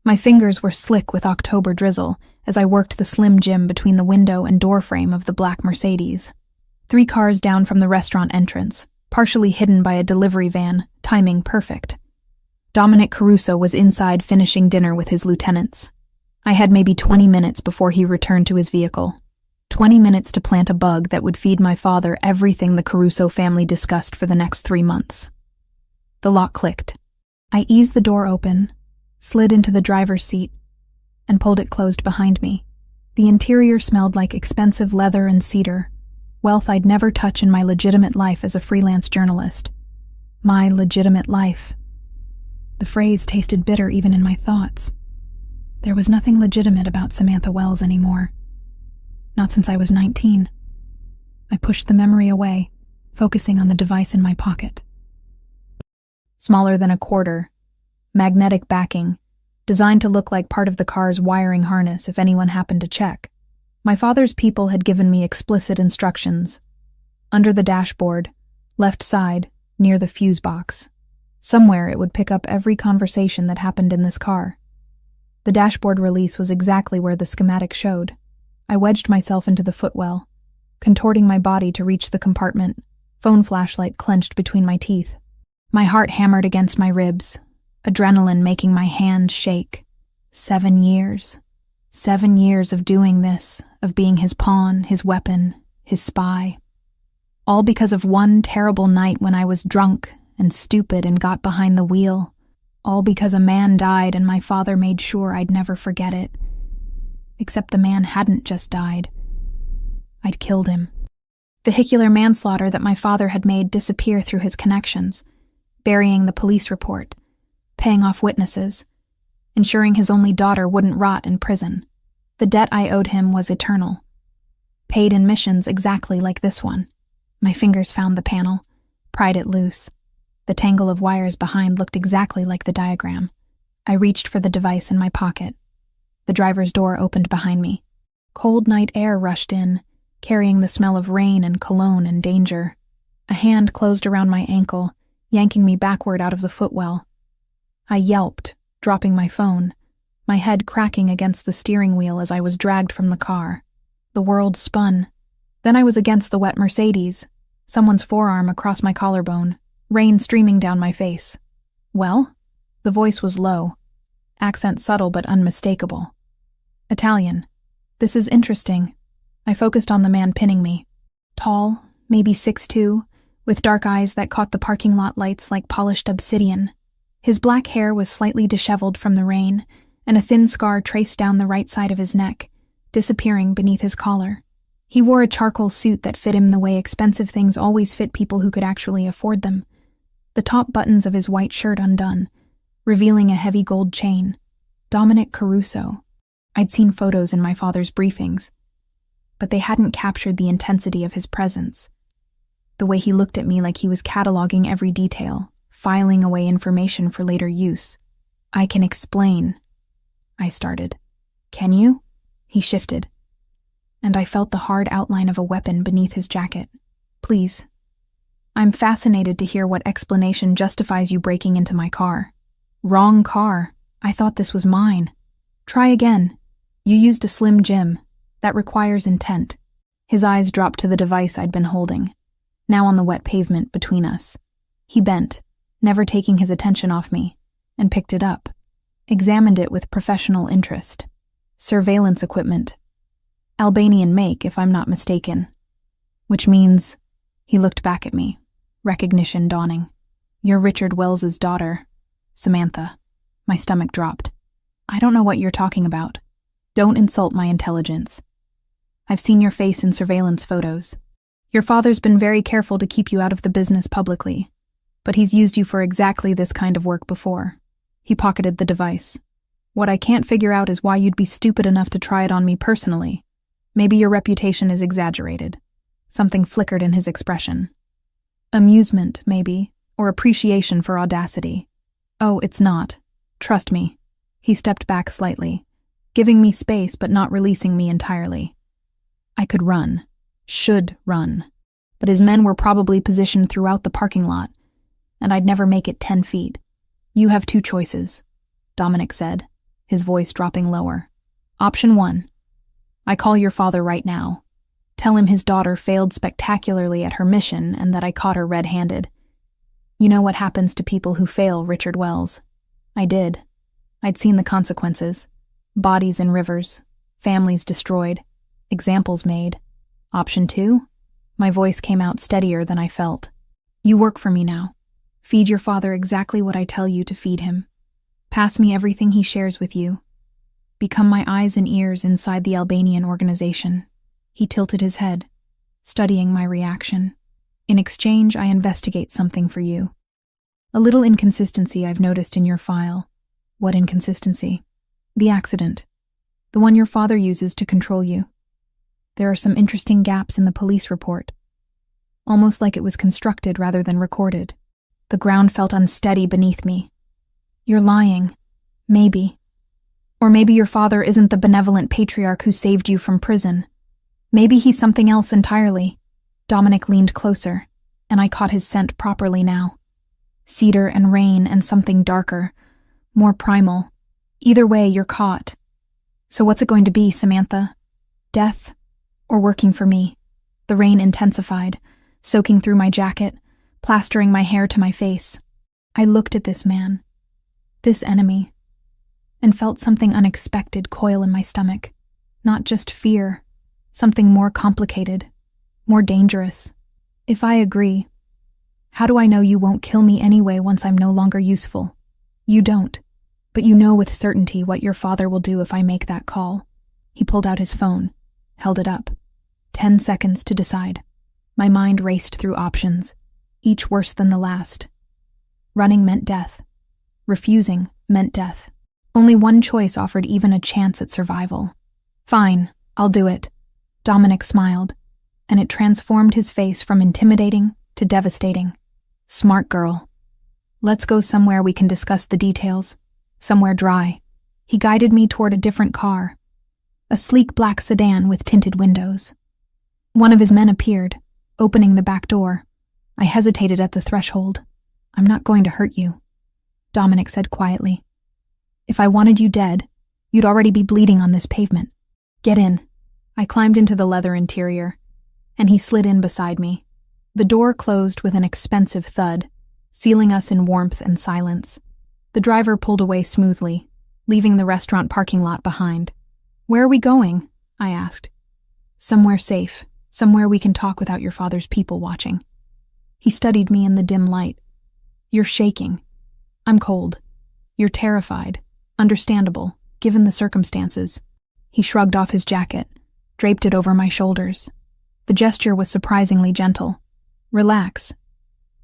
My fingers were slick with October drizzle as I worked the Slim Jim between the window and door frame of the black Mercedes. 3 cars down from the restaurant entrance, partially hidden by a delivery van, timing perfect. Dominic Caruso was inside finishing dinner with his lieutenants. I had maybe 20 minutes before he returned to his vehicle. 20 minutes to plant a bug that would feed my father everything the Caruso family discussed for the next 3 months. The lock clicked. I eased the door open, slid into the driver's seat, and pulled it closed behind me. The interior smelled like expensive leather and cedar, wealth I'd never touch in my legitimate life as a freelance journalist. My legitimate life. The phrase tasted bitter even in my thoughts. There was nothing legitimate about Samantha Wells anymore. Not since I was 19. I pushed the memory away, focusing on the device in my pocket. Smaller than a quarter, magnetic backing, designed to look like part of the car's wiring harness if anyone happened to check. My father's people had given me explicit instructions. Under the dashboard, left side, near the fuse box. Somewhere it would pick up every conversation that happened in this car. The dashboard release was exactly where the schematic showed. I wedged myself into the footwell, contorting my body to reach the compartment, phone flashlight clenched between my teeth. My heart hammered against my ribs, adrenaline making my hands shake. 7 years. 7 years of doing this, of being his pawn, his weapon, his spy. All because of one terrible night when I was drunk and stupid and got behind the wheel. All because a man died and my father made sure I'd never forget it. Except the man hadn't just died. I'd killed him. Vehicular manslaughter that my father had made disappear through his connections, burying the police report, paying off witnesses, ensuring his only daughter wouldn't rot in prison. The debt I owed him was eternal. Paid in missions exactly like this one. My fingers found the panel, pried it loose. The tangle of wires behind looked exactly like the diagram. I reached for the device in my pocket. The driver's door opened behind me. Cold night air rushed in, carrying the smell of rain and cologne and danger. A hand closed around my ankle, yanking me backward out of the footwell. I yelped, dropping my phone, my head cracking against the steering wheel as I was dragged from the car. The world spun. Then I was against the wet Mercedes, someone's forearm across my collarbone, rain streaming down my face. Well? The voice was low, accent subtle but unmistakable. Italian. This is interesting. I focused on the man pinning me. Tall, maybe 6'2", with dark eyes that caught the parking lot lights like polished obsidian. His black hair was slightly disheveled from the rain, and a thin scar traced down the right side of his neck, disappearing beneath his collar. He wore a charcoal suit that fit him the way expensive things always fit people who could actually afford them. The top buttons of his white shirt undone, revealing a heavy gold chain. Dominic Caruso. I'd seen photos in my father's briefings, but they hadn't captured the intensity of his presence. The way he looked at me like he was cataloging every detail, filing away information for later use. I can explain, I started. Can you? He shifted, and I felt the hard outline of a weapon beneath his jacket. Please. I'm fascinated to hear what explanation justifies you breaking into my car. Wrong car. I thought this was mine. Try again. You used a Slim Jim. That requires intent. His eyes dropped to the device I'd been holding, now on the wet pavement between us. He bent, never taking his attention off me, and picked it up, examined it with professional interest. Surveillance equipment. Albanian make, if I'm not mistaken. Which means, he looked back at me, recognition dawning. You're Richard Wells's daughter, Samantha. My stomach dropped. I don't know what you're talking about. Don't insult my intelligence. I've seen your face in surveillance photos. Your father's been very careful to keep you out of the business publicly, but he's used you for exactly this kind of work before. He pocketed the device. What I can't figure out is why you'd be stupid enough to try it on me personally. Maybe your reputation is exaggerated. Something flickered in his expression. Amusement, maybe, or appreciation for audacity. Oh, it's not. Trust me. He stepped back slightly, giving me space but not releasing me entirely. I could run. Should run. But his men were probably positioned throughout the parking lot, and I'd never make it 10 feet. You have 2 choices, Dominic said. his voice dropping lower. Option 1. I call your father right now. Tell him his daughter failed spectacularly at her mission and that I caught her red-handed. You know what happens to people who fail, Richard Wells. I did. I'd seen the consequences. Bodies in rivers, families destroyed, examples made. Option 2? My voice came out steadier than I felt. You work for me now. Feed your father exactly what I tell you to feed him. Pass me everything he shares with you. Become my eyes and ears inside the Albanian organization. He tilted his head, studying my reaction. In exchange, I investigate something for you. A little inconsistency I've noticed in your file. What inconsistency? The accident. The one your father uses to control you. There are some interesting gaps in the police report. Almost like it was constructed rather than recorded. The ground felt unsteady beneath me. You're lying. Maybe. Or maybe your father isn't the benevolent patriarch who saved you from prison. Maybe he's something else entirely. Dominic leaned closer, and I caught his scent properly now. Cedar and rain and something darker, more primal. Either way, you're caught. So what's it going to be, Samantha? Death? Or working for me? The rain intensified, soaking through my jacket, plastering my hair to my face. I looked at this man, this enemy, and felt something unexpected coil in my stomach. Not just fear, something more complicated, more dangerous. If I agree, how do I know you won't kill me anyway once I'm no longer useful? You don't, but you know with certainty what your father will do if I make that call. He pulled out his phone, held it up. 10 seconds to decide. My mind raced through options, each worse than the last. Running meant death. Refusing meant death. Only one choice offered even a chance at survival. Fine, I'll do it. Dominic smiled, and it transformed his face from intimidating to devastating. Smart girl. Let's go somewhere we can discuss the details. Somewhere dry. He guided me toward a different car. A sleek black sedan with tinted windows. One of his men appeared, opening the back door. I hesitated at the threshold. I'm not going to hurt you, Dominic said quietly. If I wanted you dead, you'd already be bleeding on this pavement. Get in. I climbed into the leather interior, and he slid in beside me. The door closed with an expensive thud, sealing us in warmth and silence. The driver pulled away smoothly, leaving the restaurant parking lot behind. Where are we going? I asked. Somewhere safe. Somewhere we can talk without your father's people watching. He studied me in the dim light. You're shaking. I'm cold. You're terrified. Understandable, given the circumstances. He shrugged off his jacket, draped it over my shoulders. The gesture was surprisingly gentle. Relax.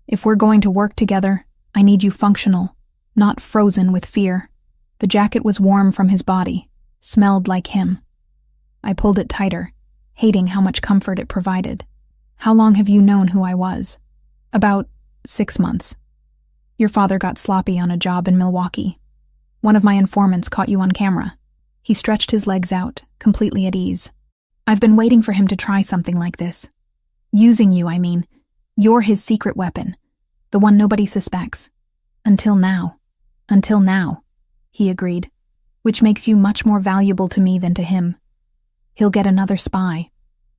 If we're going to work together, I need you functional, not frozen with fear. The jacket was warm from his body, smelled like him. I pulled it tighter, hating how much comfort it provided. How long have you known who I was? About 6 months. Your father got sloppy on a job in Milwaukee. One of my informants caught you on camera. He stretched his legs out, completely at ease. I've been waiting for him to try something like this. Using you, I mean. You're his secret weapon. The one nobody suspects. Until now. Until now, he agreed. Which makes you much more valuable to me than to him. He'll get another spy.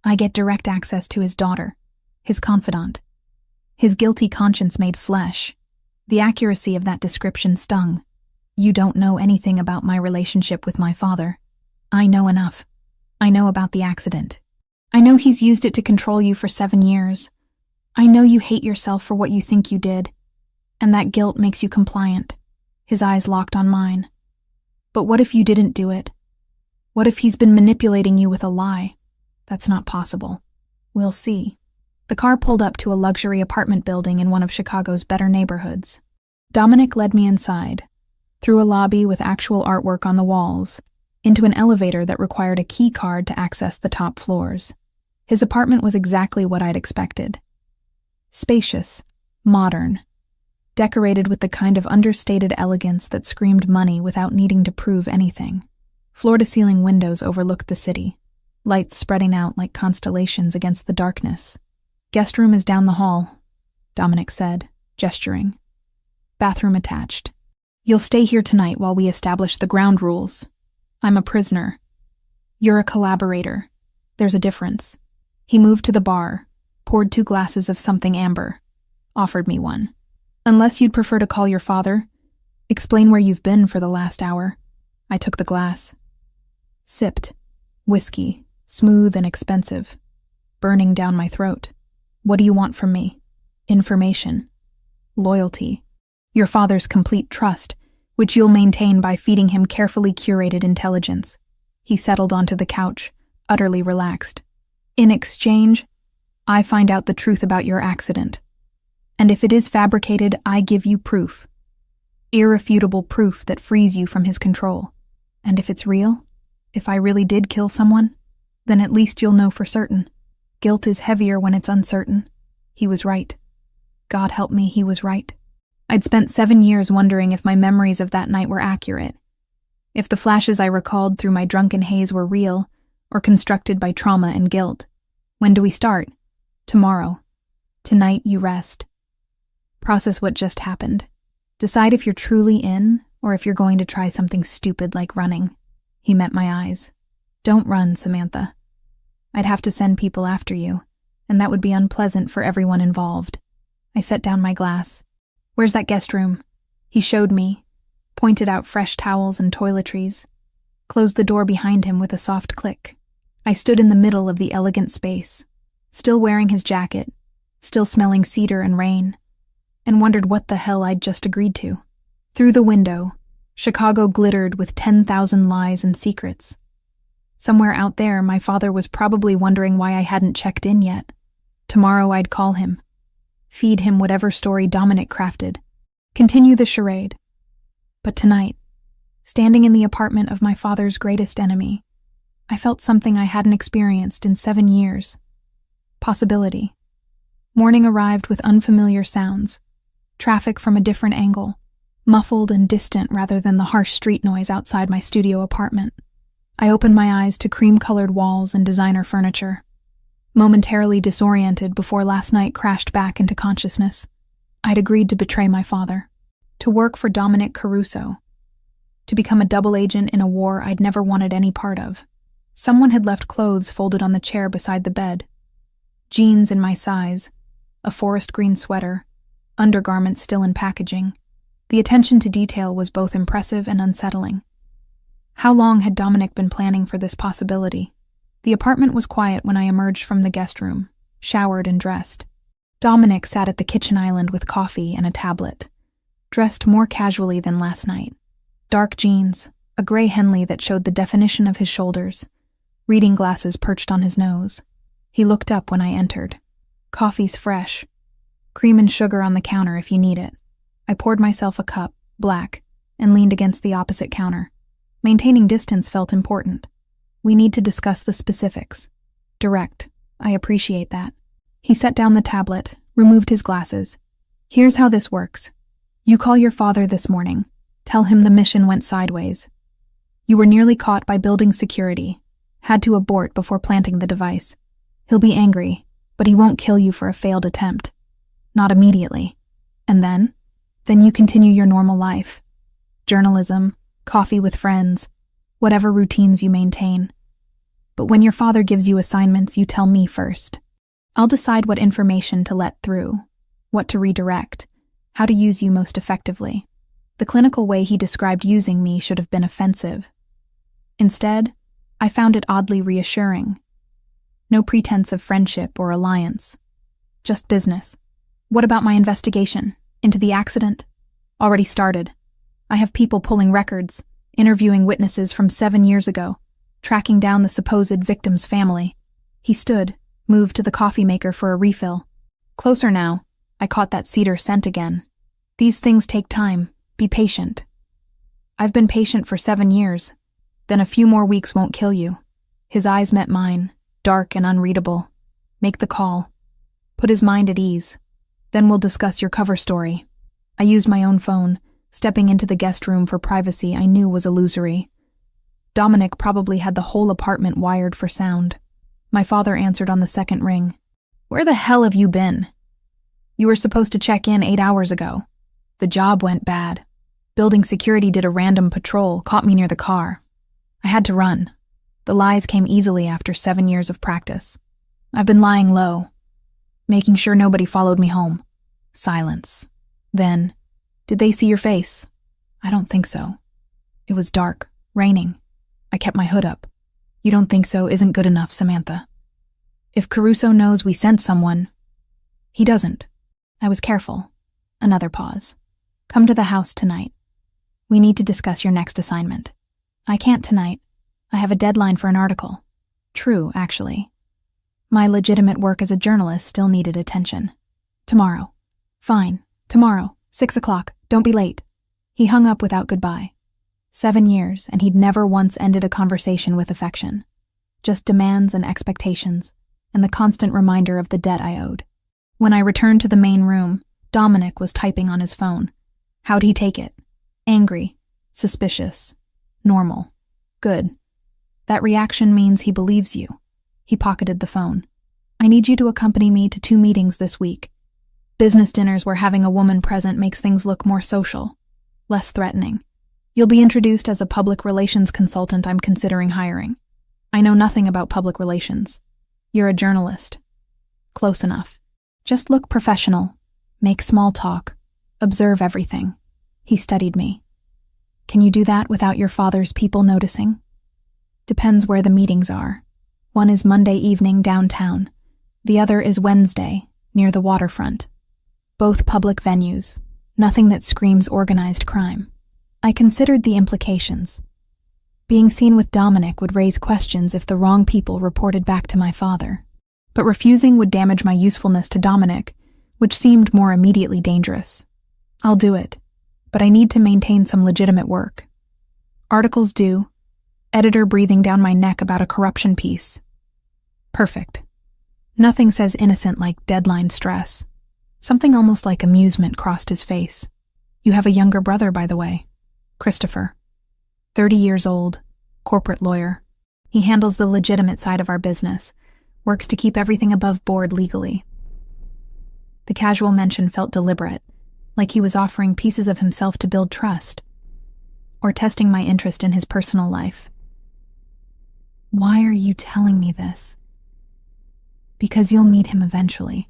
I get direct access to his daughter, his confidant. His guilty conscience made flesh. The accuracy of that description stung. You don't know anything about my relationship with my father. I know enough. I know about the accident. I know he's used it to control you for 7 years. I know you hate yourself for what you think you did. And that guilt makes you compliant. His eyes locked on mine. But what if you didn't do it? What if he's been manipulating you with a lie? That's not possible. We'll see. The car pulled up to a luxury apartment building in one of Chicago's better neighborhoods. Dominic led me inside, through a lobby with actual artwork on the walls, into an elevator that required a key card to access the top floors. His apartment was exactly what I'd expected. Spacious, modern, decorated with the kind of understated elegance that screamed money without needing to prove anything. Floor-to-ceiling windows overlooked the city, lights spreading out like constellations against the darkness. Guest room is down the hall, Dominic said, gesturing. Bathroom attached. You'll stay here tonight while we establish the ground rules. I'm a prisoner. You're a collaborator. There's a difference. He moved to the bar, poured 2 glasses of something amber, offered me one. Unless you'd prefer to call your father, explain where you've been for the last hour. I took the glass. Sipped. Whiskey, smooth and expensive, burning down my throat. What do you want from me? Information. Loyalty. Your father's complete trust, which you'll maintain by feeding him carefully curated intelligence. He settled onto the couch, utterly relaxed. In exchange, I find out the truth about your accident. And if it is fabricated, I give you proof. Irrefutable proof that frees you from his control. And if it's real, if I really did kill someone, then at least you'll know for certain. Guilt is heavier when it's uncertain. He was right. God help me, he was right. I'd spent 7 years wondering if my memories of that night were accurate. If the flashes I recalled through my drunken haze were real, or constructed by trauma and guilt. When do we start? Tomorrow. Tonight you rest. Process what just happened. Decide if you're truly in, or if you're going to try something stupid like running. He met my eyes. Don't run, Samantha. I'd have to send people after you, and that would be unpleasant for everyone involved. I set down my glass. Where's that guest room? He showed me, pointed out fresh towels and toiletries, closed the door behind him with a soft click. I stood in the middle of the elegant space, still wearing his jacket, still smelling cedar and rain, and wondered what the hell I'd just agreed to. Through the window, Chicago glittered with 10,000 lies and secrets. Somewhere out there, my father was probably wondering why I hadn't checked in yet. Tomorrow I'd call him, feed him whatever story Dominic crafted, continue the charade. But tonight, standing in the apartment of my father's greatest enemy, I felt something I hadn't experienced in 7 years. Possibility. Morning arrived with unfamiliar sounds, traffic from a different angle, muffled and distant rather than the harsh street noise outside my studio apartment. I opened my eyes to cream-colored walls and designer furniture, momentarily disoriented before last night crashed back into consciousness. I'd agreed to betray my father, to work for Dominic Caruso, to become a double agent in a war I'd never wanted any part of. Someone had left clothes folded on the chair beside the bed. Jeans in my size, a forest green sweater, undergarments still in packaging. The attention to detail was both impressive and unsettling. How long had Dominic been planning for this possibility? The apartment was quiet when I emerged from the guest room, showered and dressed. Dominic sat at the kitchen island with coffee and a tablet, dressed more casually than last night. Dark jeans, a gray Henley that showed the definition of his shoulders, reading glasses perched on his nose. He looked up when I entered. Coffee's fresh. Cream and sugar on the counter if you need it. I poured myself a cup, black, and leaned against the opposite counter. Maintaining distance felt important. We need to discuss the specifics. Direct. I appreciate that. He set down the tablet, removed his glasses. Here's how this works. You call your father this morning. Tell him the mission went sideways. You were nearly caught by building security. Had to abort before planting the device. He'll be angry, but he won't kill you for a failed attempt. Not immediately. And then you continue your normal life. Journalism, coffee with friends, whatever routines you maintain. But when your father gives you assignments, you tell me first. I'll decide what information to let through, what to redirect, how to use you most effectively. The clinical way he described using me should have been offensive. Instead, I found it oddly reassuring. No pretense of friendship or alliance. Just business. What about my investigation? Into the accident? Already started. I have people pulling records, interviewing witnesses from 7 years ago, tracking down the supposed victim's family. He stood, moved to the coffee maker for a refill. Closer now. I caught that cedar scent again. These things take time. Be patient. I've been patient for 7 years. Then a few more weeks won't kill you. His eyes met mine, dark and unreadable. Make the call. Put his mind at ease. Then we'll discuss your cover story. I used my own phone, stepping into the guest room for privacy I knew was illusory. Dominic probably had the whole apartment wired for sound. My father answered on the second ring. Where the hell have you been? You were supposed to check in 8 hours ago. The job went bad. Building security did a random patrol, caught me near the car. I had to run. The lies came easily after 7 years of practice. I've been lying low, making sure nobody followed me home. Silence. Then, did they see your face? I don't think so. It was dark, raining. I kept my hood up. You don't think so isn't good enough, Samantha. If Caruso knows we sent someone, he doesn't. I was careful. Another pause. Come to the house tonight. We need to discuss your next assignment. I can't tonight. I have a deadline for an article. True, actually. My legitimate work as a journalist still needed attention. Tomorrow. Fine. Tomorrow. 6 o'clock. Don't be late. He hung up without goodbye. 7 years, and he'd never once ended a conversation with affection. Just demands and expectations, and the constant reminder of the debt I owed. When I returned to the main room, Dominic was typing on his phone. How'd he take it? Angry. Suspicious. Normal. Good. That reaction means he believes you. He pocketed the phone. I need you to accompany me to 2 meetings this week. Business dinners where having a woman present makes things look more social, less threatening. You'll be introduced as a public relations consultant I'm considering hiring. I know nothing about public relations. You're a journalist. Close enough. Just look professional. Make small talk. Observe everything. He studied me. Can you do that without your father's people noticing? Depends where the meetings are. One is Monday evening downtown. The other is Wednesday, near the waterfront. Both public venues. Nothing that screams organized crime. I considered the implications. Being seen with Dominic would raise questions if the wrong people reported back to my father. But refusing would damage my usefulness to Dominic, which seemed more immediately dangerous. I'll do it, but I need to maintain some legitimate work. Articles due. Editor breathing down my neck about a corruption piece. Perfect. Nothing says innocent like deadline stress. Something almost like amusement crossed his face. You have a younger brother, by the way. Christopher. 30 years old, corporate lawyer. He handles the legitimate side of our business, works to keep everything above board legally. The casual mention felt deliberate, like he was offering pieces of himself to build trust, or testing my interest in his personal life. Why are you telling me this? Because you'll meet him eventually.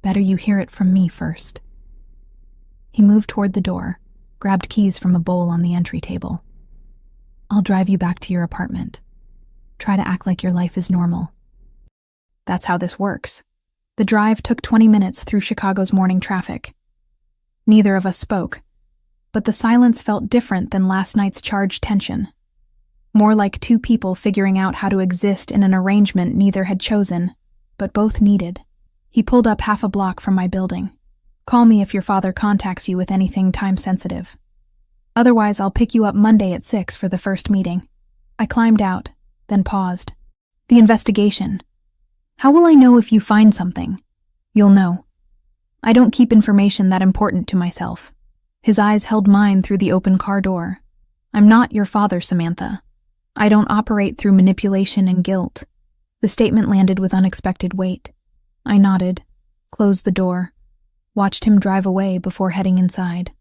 Better you hear it from me first. He moved toward the door, grabbed keys from a bowl on the entry table. I'll drive you back to your apartment. Try to act like your life is normal. That's how this works. The drive took 20 minutes through Chicago's morning traffic. Neither of us spoke, but the silence felt different than last night's charged tension. More like 2 people figuring out how to exist in an arrangement neither had chosen, but both needed. He pulled up half a block from my building. Call me if your father contacts you with anything time-sensitive. Otherwise, I'll pick you up Monday at 6 for the first meeting. I climbed out, then paused. The investigation. How will I know if you find something? You'll know. I don't keep information that important to myself. His eyes held mine through the open car door. I'm not your father, Samantha. I don't operate through manipulation and guilt. The statement landed with unexpected weight. I nodded, closed the door, watched him drive away before heading inside.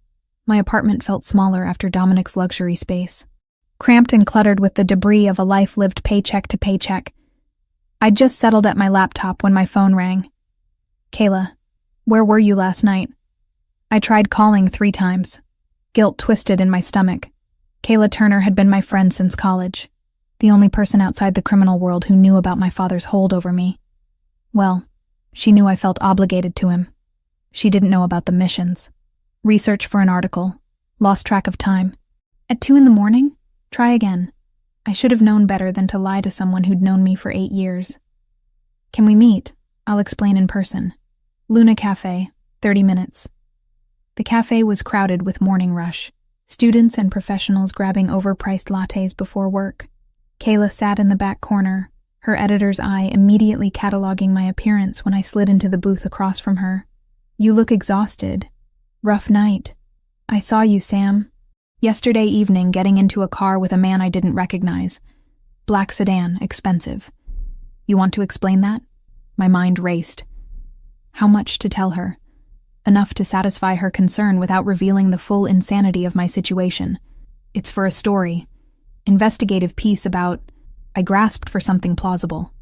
My apartment felt smaller after Dominic's luxury space, cramped and cluttered with the debris of a life lived paycheck to paycheck. I'd just settled at my laptop when my phone rang. Kayla, where were you last night? I tried calling 3 times. Guilt twisted in my stomach. Kayla Turner had been my friend since college, the only person outside the criminal world who knew about my father's hold over me. Well, she knew I felt obligated to him. She didn't know about the missions. Research for an article. Lost track of time. At 2 a.m? Try again. I should have known better than to lie to someone who'd known me for 8 years. Can we meet? I'll explain in person. Luna Cafe, 30 minutes. The cafe was crowded with morning rush. Students and professionals grabbing overpriced lattes before work. Kayla sat in the back corner, her editor's eye immediately cataloging my appearance when I slid into the booth across from her. You look exhausted. Rough night. I saw you, Sam. Yesterday evening getting into a car with a man I didn't recognize. Black sedan, expensive. You want to explain that? My mind raced. How much to tell her? enough to satisfy her concern without revealing the full insanity of my situation. It's for a story. Investigative piece about... I grasped for something plausible.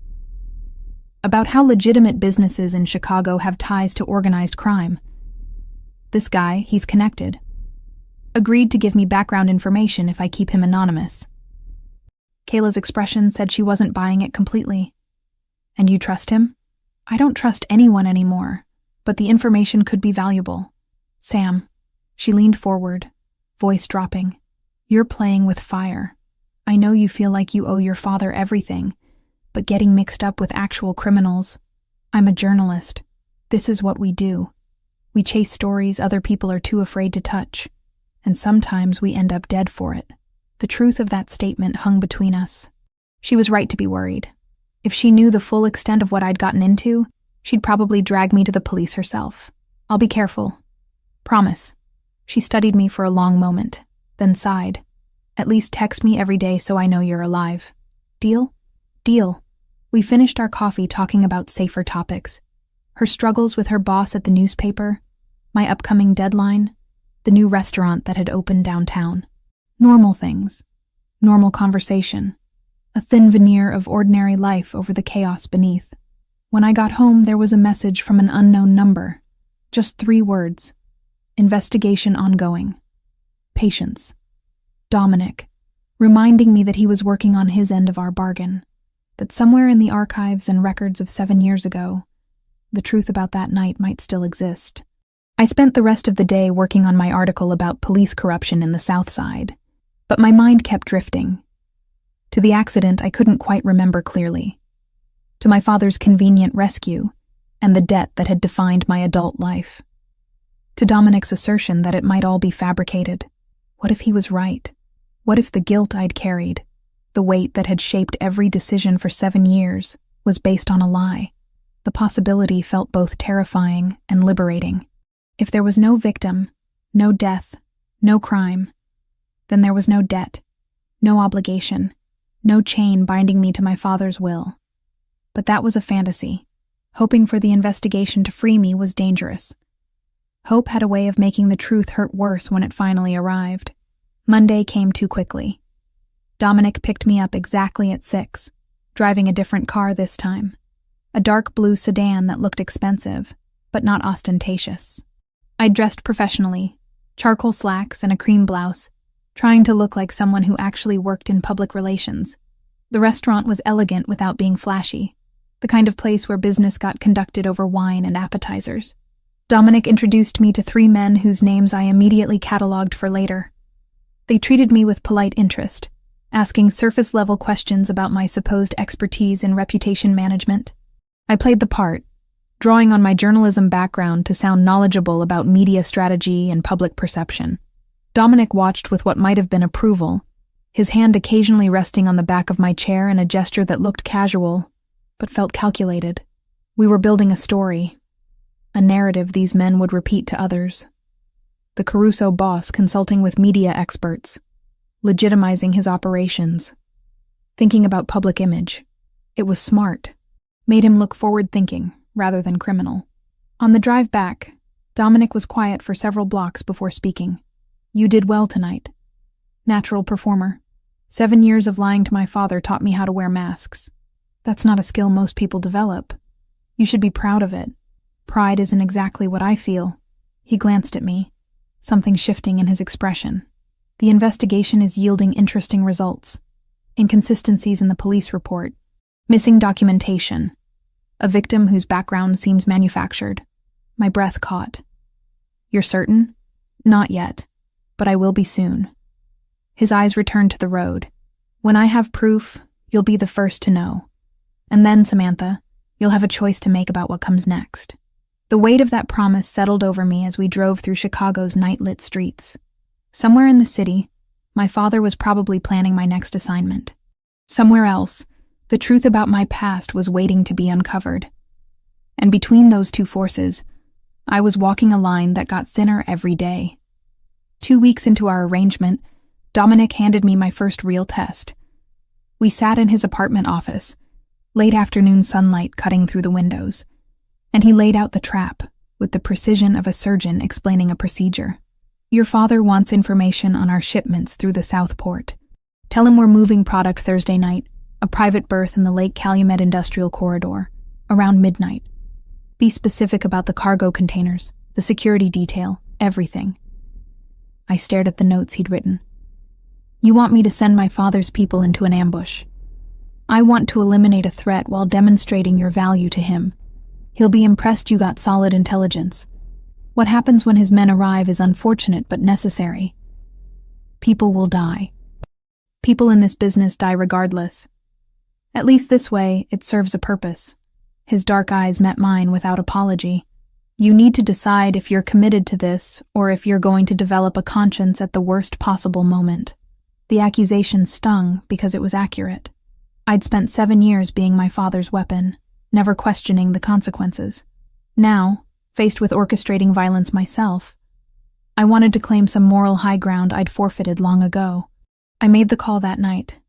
About how legitimate businesses in Chicago have ties to organized crime. This guy, he's connected, agreed to give me background information if I keep him anonymous. Kayla's expression said she wasn't buying it completely. And you trust him? I don't trust anyone anymore, but the information could be valuable. Sam, she leaned forward, voice dropping. You're playing with fire. I know you feel like you owe your father everything, but getting mixed up with actual criminals. I'm a journalist. This is what we do. We chase stories other people are too afraid to touch, and sometimes we end up dead for it. The truth of that statement hung between us. She was right to be worried. If she knew the full extent of what I'd gotten into, she'd probably drag me to the police herself. I'll be careful. Promise. She studied me for a long moment, then sighed. At least text me every day so I know you're alive. Deal? Deal. We finished our coffee talking about safer topics. Her struggles with her boss at the newspaper, my upcoming deadline, the new restaurant that had opened downtown. Normal things. Normal conversation. A thin veneer of ordinary life over the chaos beneath. When I got home, there was a message from an unknown number. Just 3 words. Investigation ongoing. Patience. Dominic, reminding me that he was working on his end of our bargain, that somewhere in the archives and records of 7 years ago, the truth about that night might still exist. I spent the rest of the day working on my article about police corruption in the South Side, but my mind kept drifting. To the accident I couldn't quite remember clearly, to my father's convenient rescue and the debt that had defined my adult life, to Dominic's assertion that it might all be fabricated. What if he was right? What if the guilt I'd carried, the weight that had shaped every decision for 7 years, was based on a lie? The possibility felt both terrifying and liberating. If there was no victim, no death, no crime, then there was no debt, no obligation, no chain binding me to my father's will. But that was a fantasy. Hoping for the investigation to free me was dangerous. Hope had a way of making the truth hurt worse when it finally arrived. Monday came too quickly. Dominic picked me up exactly at 6, driving a different car this time. A dark blue sedan that looked expensive, but not ostentatious. I'd dressed professionally, charcoal slacks and a cream blouse, trying to look like someone who actually worked in public relations. The restaurant was elegant without being flashy, the kind of place where business got conducted over wine and appetizers. Dominic introduced me to 3 men whose names I immediately cataloged for later. They treated me with polite interest, asking surface-level questions about my supposed expertise in reputation management. I played the part, drawing on my journalism background to sound knowledgeable about media strategy and public perception. Dominic watched with what might have been approval, his hand occasionally resting on the back of my chair in a gesture that looked casual, but felt calculated. We were building a story, a narrative these men would repeat to others. The Caruso boss consulting with media experts, legitimizing his operations, thinking about public image. It was smart, made him look forward-thinking rather than criminal. On the drive back, Dominic was quiet for several blocks before speaking. You did well tonight. Natural performer. 7 years of lying to my father taught me how to wear masks. That's not a skill most people develop. You should be proud of it. Pride isn't exactly what I feel. He glanced at me, something shifting in his expression. The investigation is yielding interesting results. Inconsistencies in the police report. Missing documentation. A victim whose background seems manufactured. My breath caught. You're certain? Not yet, but I will be soon. His eyes returned to the road. When I have proof, you'll be the first to know. And then, Samantha, you'll have a choice to make about what comes next. The weight of that promise settled over me as we drove through Chicago's night-lit streets. Somewhere in the city, my father was probably planning my next assignment. Somewhere else, the truth about my past was waiting to be uncovered. And between those two forces, I was walking a line that got thinner every day. 2 weeks into our arrangement, Dominic handed me my first real test. We sat in his apartment office, late afternoon sunlight cutting through the windows, and he laid out the trap, with the precision of a surgeon explaining a procedure. Your father wants information on our shipments through the Southport. Tell him we're moving product Thursday night, a private berth in the Lake Calumet Industrial Corridor, around midnight. Be specific about the cargo containers, the security detail, everything. I stared at the notes he'd written. You want me to send my father's people into an ambush. I want to eliminate a threat while demonstrating your value to him. He'll be impressed you got solid intelligence. What happens when his men arrive is unfortunate but necessary. People will die. People in this business die regardless. At least this way, it serves a purpose. His dark eyes met mine without apology. You need to decide if you're committed to this or if you're going to develop a conscience at the worst possible moment. The accusation stung because it was accurate. I'd spent 7 years being my father's weapon, never questioning the consequences. Now, faced with orchestrating violence myself, I wanted to claim some moral high ground I'd forfeited long ago. I made the call that night,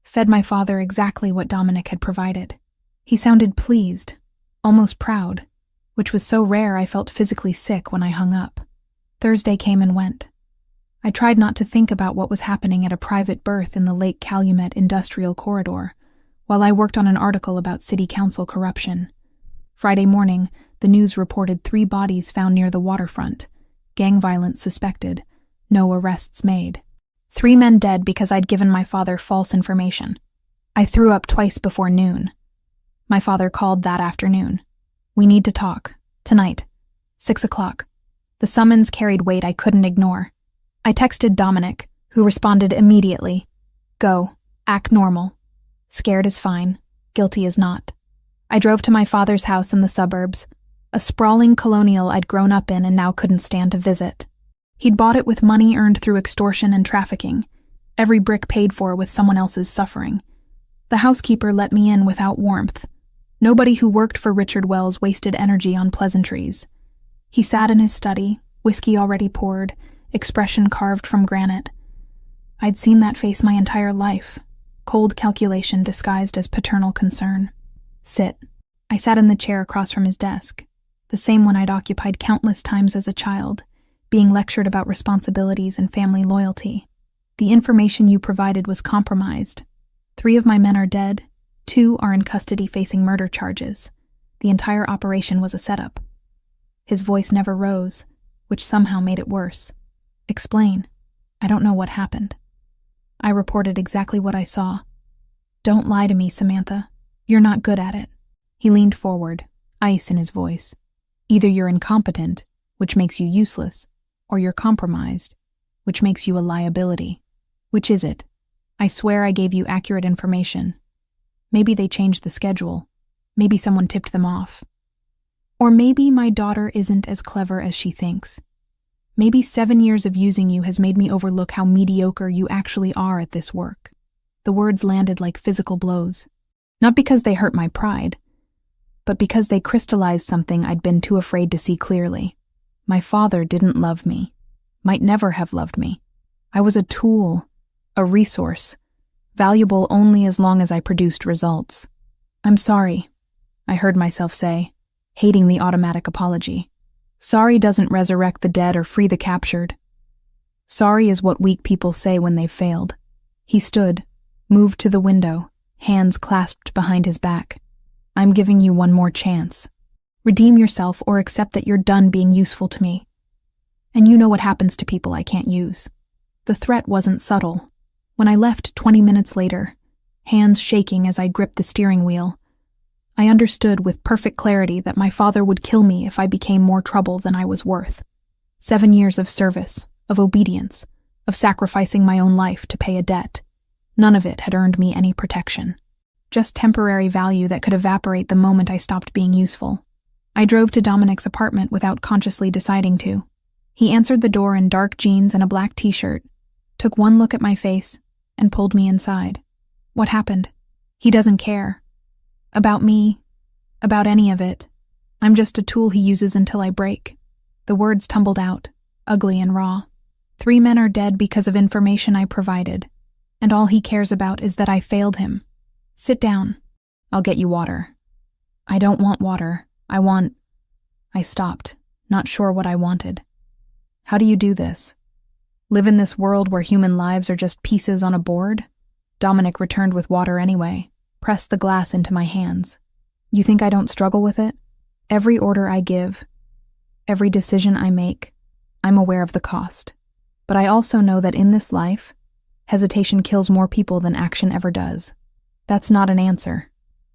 fed my father exactly what Dominic had provided. He sounded pleased, almost proud, which was so rare I felt physically sick when I hung up. Thursday came and went. I tried not to think about what was happening at a private berth in the Lake Calumet Industrial Corridor, while I worked on an article about city council corruption. Friday morning, the news reported 3 bodies found near the waterfront, gang violence suspected, no arrests made. 3 men dead because I'd given my father false information. I threw up twice before noon. My father called that afternoon. We need to talk. Tonight. 6 o'clock. The summons carried weight I couldn't ignore. I texted Dominic, who responded immediately. Go. Act normal. Scared is fine. Guilty is not. I drove to my father's house in the suburbs, a sprawling colonial I'd grown up in and now couldn't stand to visit. He'd bought it with money earned through extortion and trafficking, every brick paid for with someone else's suffering. The housekeeper let me in without warmth. Nobody who worked for Richard Wells wasted energy on pleasantries. He sat in his study, whiskey already poured, expression carved from granite. I'd seen that face my entire life, cold calculation disguised as paternal concern. Sit. I sat in the chair across from his desk, the same one I'd occupied countless times as a child, being lectured about responsibilities and family loyalty. The information you provided was compromised. 3 of my men are dead, 2 are in custody facing murder charges. The entire operation was a setup. His voice never rose, which somehow made it worse. Explain. I don't know what happened. I reported exactly what I saw. Don't lie to me, Samantha. You're not good at it. He leaned forward, ice in his voice. Either you're incompetent, which makes you useless, or you're compromised, which makes you a liability. Which is it? I swear I gave you accurate information. Maybe they changed the schedule. Maybe someone tipped them off. Or maybe my daughter isn't as clever as she thinks. Maybe 7 years of using you has made me overlook how mediocre you actually are at this work. The words landed like physical blows. Not because they hurt my pride, but because they crystallized something I'd been too afraid to see clearly. My father didn't love me, might never have loved me. I was a tool, a resource, valuable only as long as I produced results. I'm sorry, I heard myself say, hating the automatic apology. Sorry doesn't resurrect the dead or free the captured. Sorry is what weak people say when they've failed. He stood, moved to the window, hands clasped behind his back. I'm giving you one more chance. Redeem yourself or accept that you're done being useful to me. And you know what happens to people I can't use. The threat wasn't subtle. When I left 20 minutes later, hands shaking as I gripped the steering wheel, I understood with perfect clarity that my father would kill me if I became more trouble than I was worth. 7 years of service, of obedience, of sacrificing my own life to pay a debt. None of it had earned me any protection. Just temporary value that could evaporate the moment I stopped being useful. I drove to Dominic's apartment without consciously deciding to. He answered the door in dark jeans and a black t-shirt, took one look at my face, and pulled me inside. What happened? He doesn't care. About me. About any of it. I'm just a tool he uses until I break. The words tumbled out, ugly and raw. 3 men are dead because of information I provided, and all he cares about is that I failed him. Sit down. I'll get you water. I don't want water. I stopped, not sure what I wanted. How do you do this? Live in this world where human lives are just pieces on a board? Dominic returned with water anyway, pressed the glass into my hands. You think I don't struggle with it? Every order I give, every decision I make, I'm aware of the cost. But I also know that in this life, hesitation kills more people than action ever does. That's not an answer.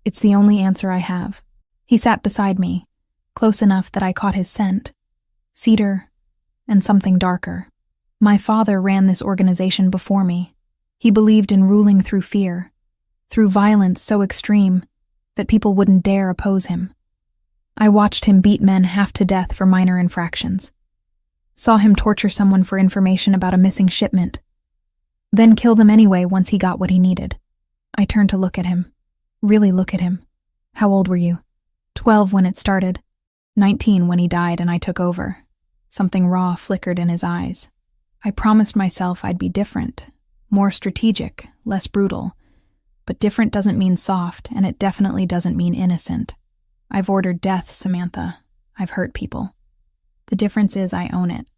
It's the only answer I have. He sat beside me, close enough that I caught his scent. Cedar and something darker. My father ran this organization before me. He believed in ruling through fear, through violence so extreme that people wouldn't dare oppose him. I watched him beat men half to death for minor infractions. Saw him torture someone for information about a missing shipment, then kill them anyway once he got what he needed. I turned to look at him. Really look at him. How old were you? 12 when it started. 19 when he died and I took over. Something raw flickered in his eyes. I promised myself I'd be different, more strategic, less brutal. But different doesn't mean soft, and it definitely doesn't mean innocent. I've ordered death, Samantha. I've hurt people. The difference is I own it.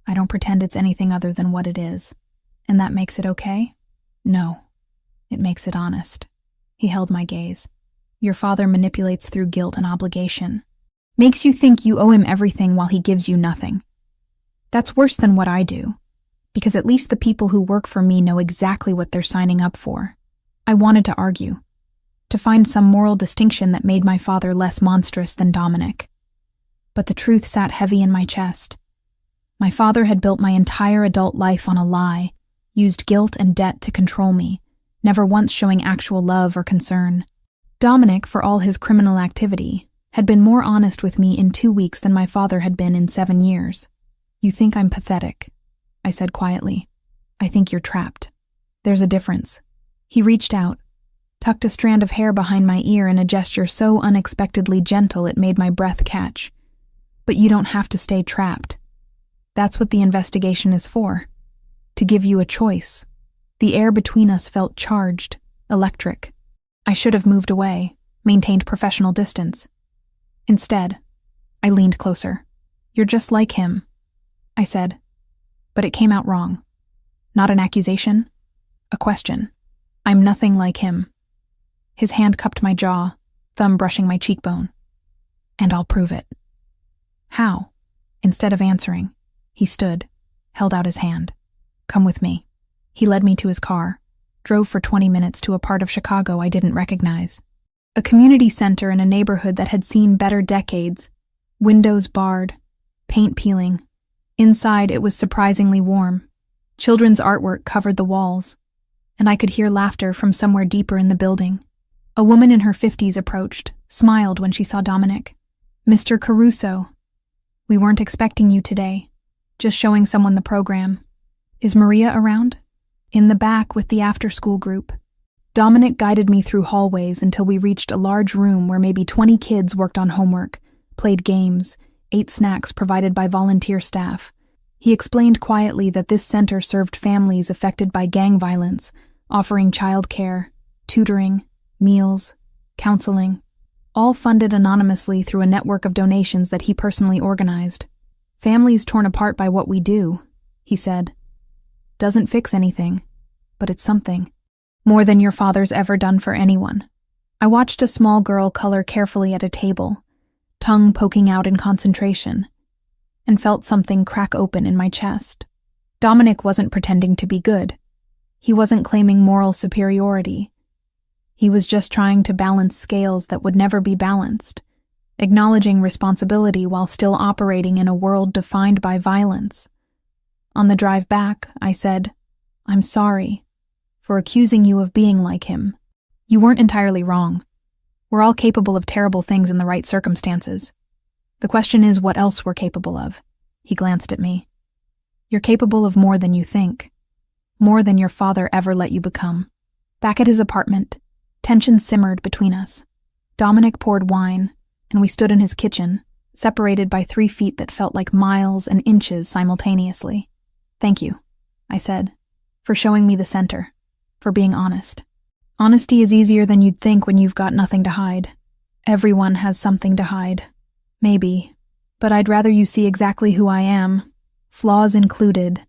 I don't pretend it's anything other than what it is. And that makes it okay? No. It makes it honest. He held my gaze. Your father manipulates through guilt and obligation. Makes you think you owe him everything while he gives you nothing. That's worse than what I do, because at least the people who work for me know exactly what they're signing up for. I wanted to argue, to find some moral distinction that made my father less monstrous than Dominic. But the truth sat heavy in my chest. My father had built my entire adult life on a lie, used guilt and debt to control me, never once showing actual love or concern. Dominic, for all his criminal activity, had been more honest with me in 2 weeks than my father had been in 7 years. You think I'm pathetic, I said quietly. I think you're trapped. There's a difference. He reached out, tucked a strand of hair behind my ear in a gesture so unexpectedly gentle it made my breath catch. But you don't have to stay trapped. That's what the investigation is for. To give you a choice. The air between us felt charged, electric. I should have moved away, maintained professional distance. Instead, I leaned closer. You're just like him, I said. But it came out wrong. Not an accusation, a question. I'm nothing like him. His hand cupped my jaw, thumb brushing my cheekbone. And I'll prove it. How? Instead of answering, he stood, held out his hand. Come with me. He led me to his car, drove for 20 minutes to a part of Chicago I didn't recognize. A community center in a neighborhood that had seen better decades. Windows barred, paint peeling. Inside, it was surprisingly warm. Children's artwork covered the walls, and I could hear laughter from somewhere deeper in the building. A woman in her 50s approached, smiled when she saw Dominic. Mr. Caruso, we weren't expecting you today. Just showing someone the program. Is Maria around? In the back with the after-school group. Dominic guided me through hallways until we reached a large room where maybe 20 kids worked on homework, played games, ate snacks provided by volunteer staff. He explained quietly that this center served families affected by gang violence, offering childcare, tutoring, meals, counseling, all funded anonymously through a network of donations that he personally organized. Families torn apart by what we do, he said. Doesn't fix anything, but it's something. More than your father's ever done for anyone. I watched a small girl color carefully at a table, tongue poking out in concentration, and felt something crack open in my chest. Dominic wasn't pretending to be good. He wasn't claiming moral superiority. He was just trying to balance scales that would never be balanced, acknowledging responsibility while still operating in a world defined by violence. On the drive back, I said, I'm sorry for accusing you of being like him. You weren't entirely wrong. We're all capable of terrible things in the right circumstances. The question is what else we're capable of. He glanced at me. You're capable of more than you think. More than your father ever let you become. Back at his apartment, tension simmered between us. Dominic poured wine, and we stood in his kitchen, separated by 3 feet that felt like miles and inches simultaneously. Thank you, I said, for showing me the center, for being honest. Honesty is easier than you'd think when you've got nothing to hide. Everyone has something to hide. Maybe, But I'd rather you see exactly who I am, flaws included,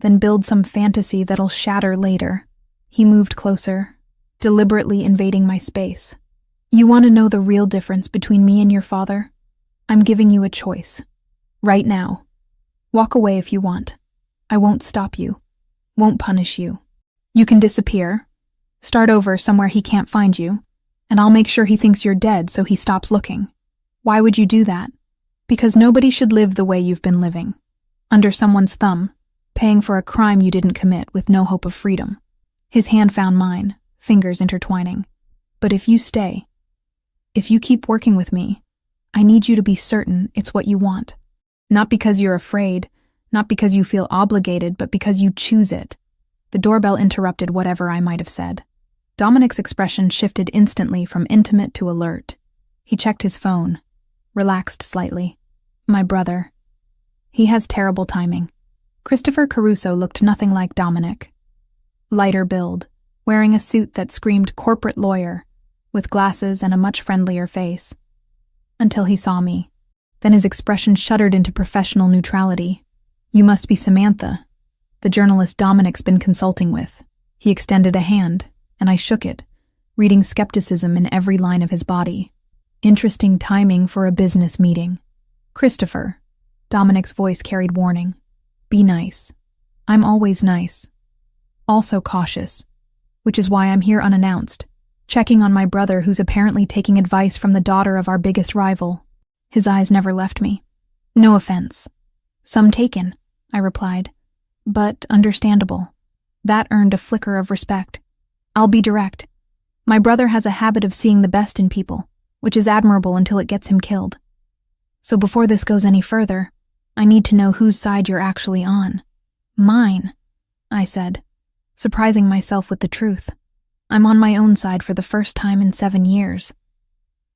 than build some fantasy that'll shatter later. He moved closer, deliberately invading my space. You want to know the real difference between me and your father? I'm giving you a choice. Right now. Walk away if you want. I won't stop you. Won't punish you. You can disappear. Start over somewhere he can't find you. And I'll make sure he thinks you're dead so he stops looking. Why would you do that? Because nobody should live the way you've been living. Under someone's thumb, paying for a crime you didn't commit with no hope of freedom. His hand found mine, fingers intertwining. But if you stay, if you keep working with me, I need you to be certain it's what you want. Not because you're afraid, not because you feel obligated, but because you choose it. The doorbell interrupted whatever I might have said. Dominic's expression shifted instantly from intimate to alert. He checked his phone, relaxed slightly. My brother. He has terrible timing. Christopher Caruso looked nothing like Dominic. Lighter build, wearing a suit that screamed corporate lawyer, with glasses and a much friendlier face. Until he saw me. Then his expression shuddered into professional neutrality. You must be Samantha, the journalist Dominic's been consulting with. He extended a hand, and I shook it, reading skepticism in every line of his body. Interesting timing for a business meeting. Christopher, Dominic's voice carried warning. Be nice. I'm always nice. Also cautious, which is why I'm here unannounced, checking on my brother who's apparently taking advice from the daughter of our biggest rival. His eyes never left me. No offense. Some taken, I replied, but understandable. That earned a flicker of respect. I'll be direct. My brother has a habit of seeing the best in people, which is admirable until it gets him killed. So before this goes any further, I need to know whose side you're actually on. Mine, I said, surprising myself with the truth. I'm on my own side for the first time in 7 years.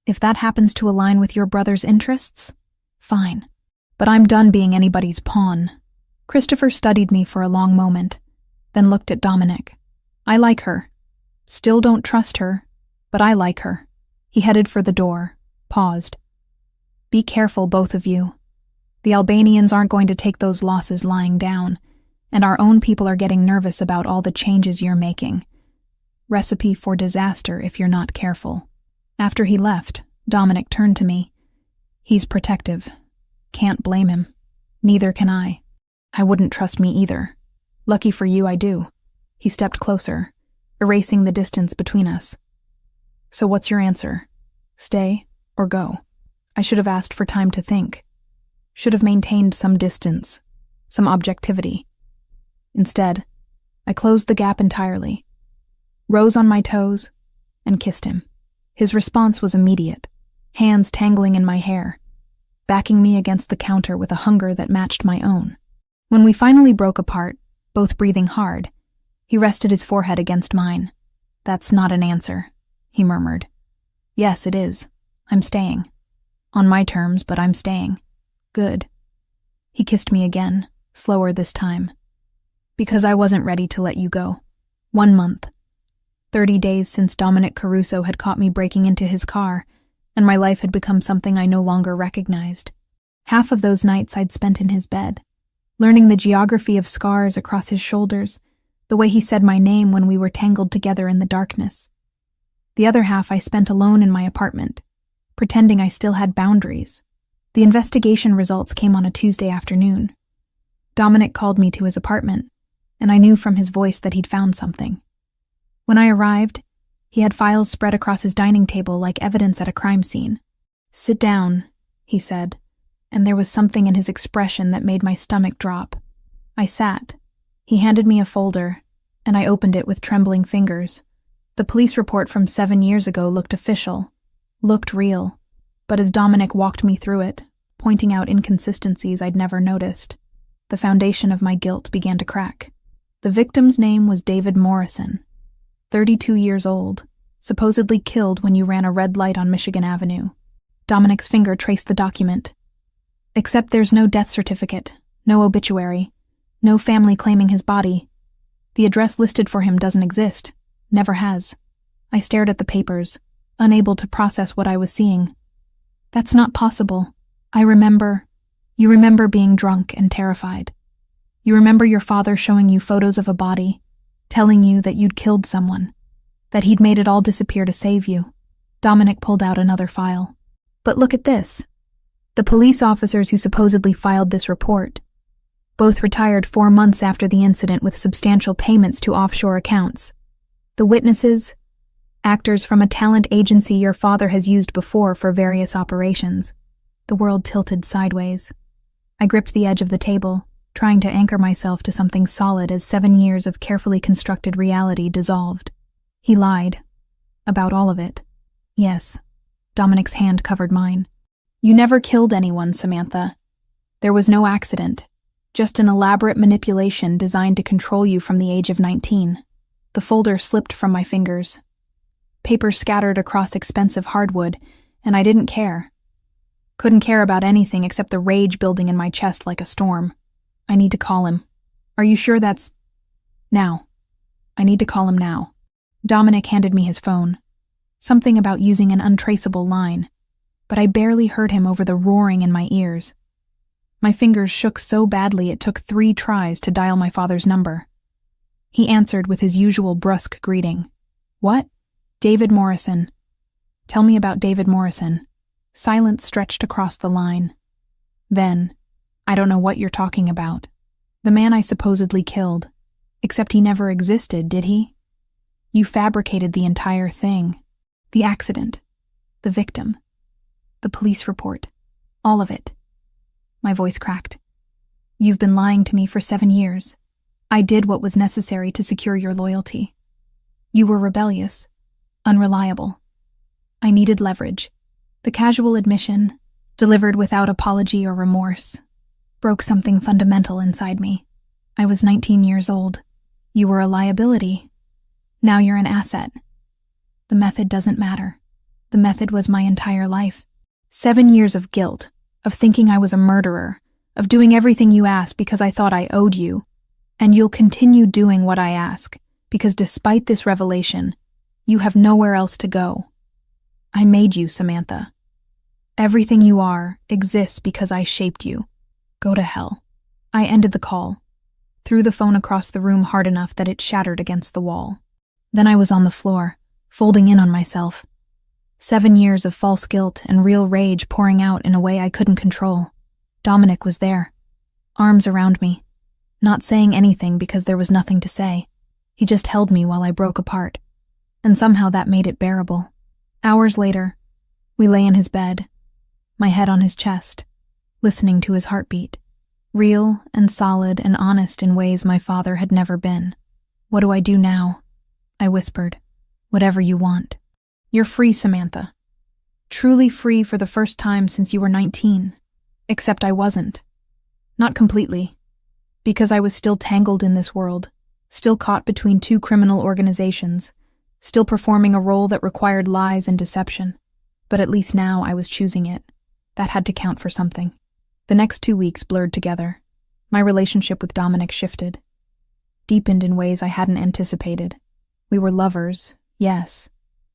If that happens to align with your brother's interests, fine. But I'm done being anybody's pawn. Christopher studied me for a long moment, then looked at Dominic. I like her. Still don't trust her, but I like her. He headed for the door, paused. Be careful, both of you. The Albanians aren't going to take those losses lying down, and our own people are getting nervous about all the changes you're making. Recipe for disaster if you're not careful. After he left, Dominic turned to me. He's protective. Can't blame him. Neither can I. I wouldn't trust me either. Lucky for you, I do. He stepped closer, erasing the distance between us. So what's your answer? Stay or go? I should have asked for time to think. Should have maintained some distance, some objectivity. Instead, I closed the gap entirely, rose on my toes, and kissed him. His response was immediate, hands tangling in my hair, backing me against the counter with a hunger that matched my own. When we finally broke apart, both breathing hard, he rested his forehead against mine. That's not an answer, he murmured. Yes, it is. I'm staying. On my terms, but I'm staying. Good. He kissed me again, slower this time. Because I wasn't ready to let you go. 1 month. 30 days since Dominic Caruso had caught me breaking into his car, and my life had become something I no longer recognized. Half of those nights I'd spent in his bed, learning the geography of scars across his shoulders, the way he said my name when we were tangled together in the darkness. The other half I spent alone in my apartment, pretending I still had boundaries. The investigation results came on a Tuesday afternoon. Dominic called me to his apartment, and I knew from his voice that he'd found something. When I arrived, he had files spread across his dining table like evidence at a crime scene. Sit down, he said, and there was something in his expression that made my stomach drop. I sat. He handed me a folder, and I opened it with trembling fingers. The police report from 7 years ago looked official, looked real, but as Dominic walked me through it, pointing out inconsistencies I'd never noticed, the foundation of my guilt began to crack. The victim's name was David Morrison, 32 years old, supposedly killed when you ran a red light on Michigan Avenue. Dominic's finger traced the document. Except there's no death certificate, no obituary, no family claiming his body. The address listed for him doesn't exist, never has. I stared at the papers, unable to process what I was seeing. That's not possible. I remember. You remember being drunk and terrified. You remember your father showing you photos of a body, telling you that you'd killed someone, that he'd made it all disappear to save you. Dominic pulled out another file. But look at this. The police officers who supposedly filed this report both retired 4 months after the incident with substantial payments to offshore accounts. The witnesses, actors from a talent agency your father has used before for various operations. The world tilted sideways. I gripped the edge of the table, trying to anchor myself to something solid as 7 years of carefully constructed reality dissolved. He lied. About all of it. Yes. Dominic's hand covered mine. You never killed anyone, Samantha. There was no accident. Just an elaborate manipulation designed to control you from the age of 19. The folder slipped from my fingers. Paper scattered across expensive hardwood, and I didn't care. Couldn't care about anything except the rage building in my chest like a storm. I need to call him. Are you sure that's... Now. I need to call him now. Dominic handed me his phone. Something about using an untraceable line, but I barely heard him over the roaring in my ears. My fingers shook so badly it took 3 tries to dial my father's number. He answered with his usual brusque greeting. What? David Morrison. Tell me about David Morrison. Silence stretched across the line. Then, I don't know what you're talking about. The man I supposedly killed. Except he never existed, did he? You fabricated the entire thing. The accident. The victim. The police report. All of it. My voice cracked. You've been lying to me for 7 years. I did what was necessary to secure your loyalty. You were rebellious. Unreliable. I needed leverage. The casual admission, delivered without apology or remorse, broke something fundamental inside me. I was 19 years old. You were a liability. Now you're an asset. The method doesn't matter. The method was my entire life. 7 years of guilt, of thinking I was a murderer, of doing everything you asked because I thought I owed you. And you'll continue doing what I ask, because despite this revelation, you have nowhere else to go. I made you, Samantha. Everything you are exists because I shaped you. Go to hell. I ended the call, threw the phone across the room hard enough that it shattered against the wall. Then I was on the floor, folding in on myself. 7 years of false guilt and real rage pouring out in a way I couldn't control. Dominic was there, arms around me, not saying anything because there was nothing to say. He just held me while I broke apart, and somehow that made it bearable. Hours later, we lay in his bed, my head on his chest, listening to his heartbeat, real and solid and honest in ways my father had never been. What do I do now? I whispered. Whatever you want. You're free, Samantha. Truly free for the first time since you were 19. Except I wasn't. Not completely. Because I was still tangled in this world, still caught between 2 criminal organizations, still performing a role that required lies and deception. But at least now I was choosing it. That had to count for something. The next 2 weeks blurred together. My relationship with Dominic shifted. Deepened in ways I hadn't anticipated. We were lovers, yes,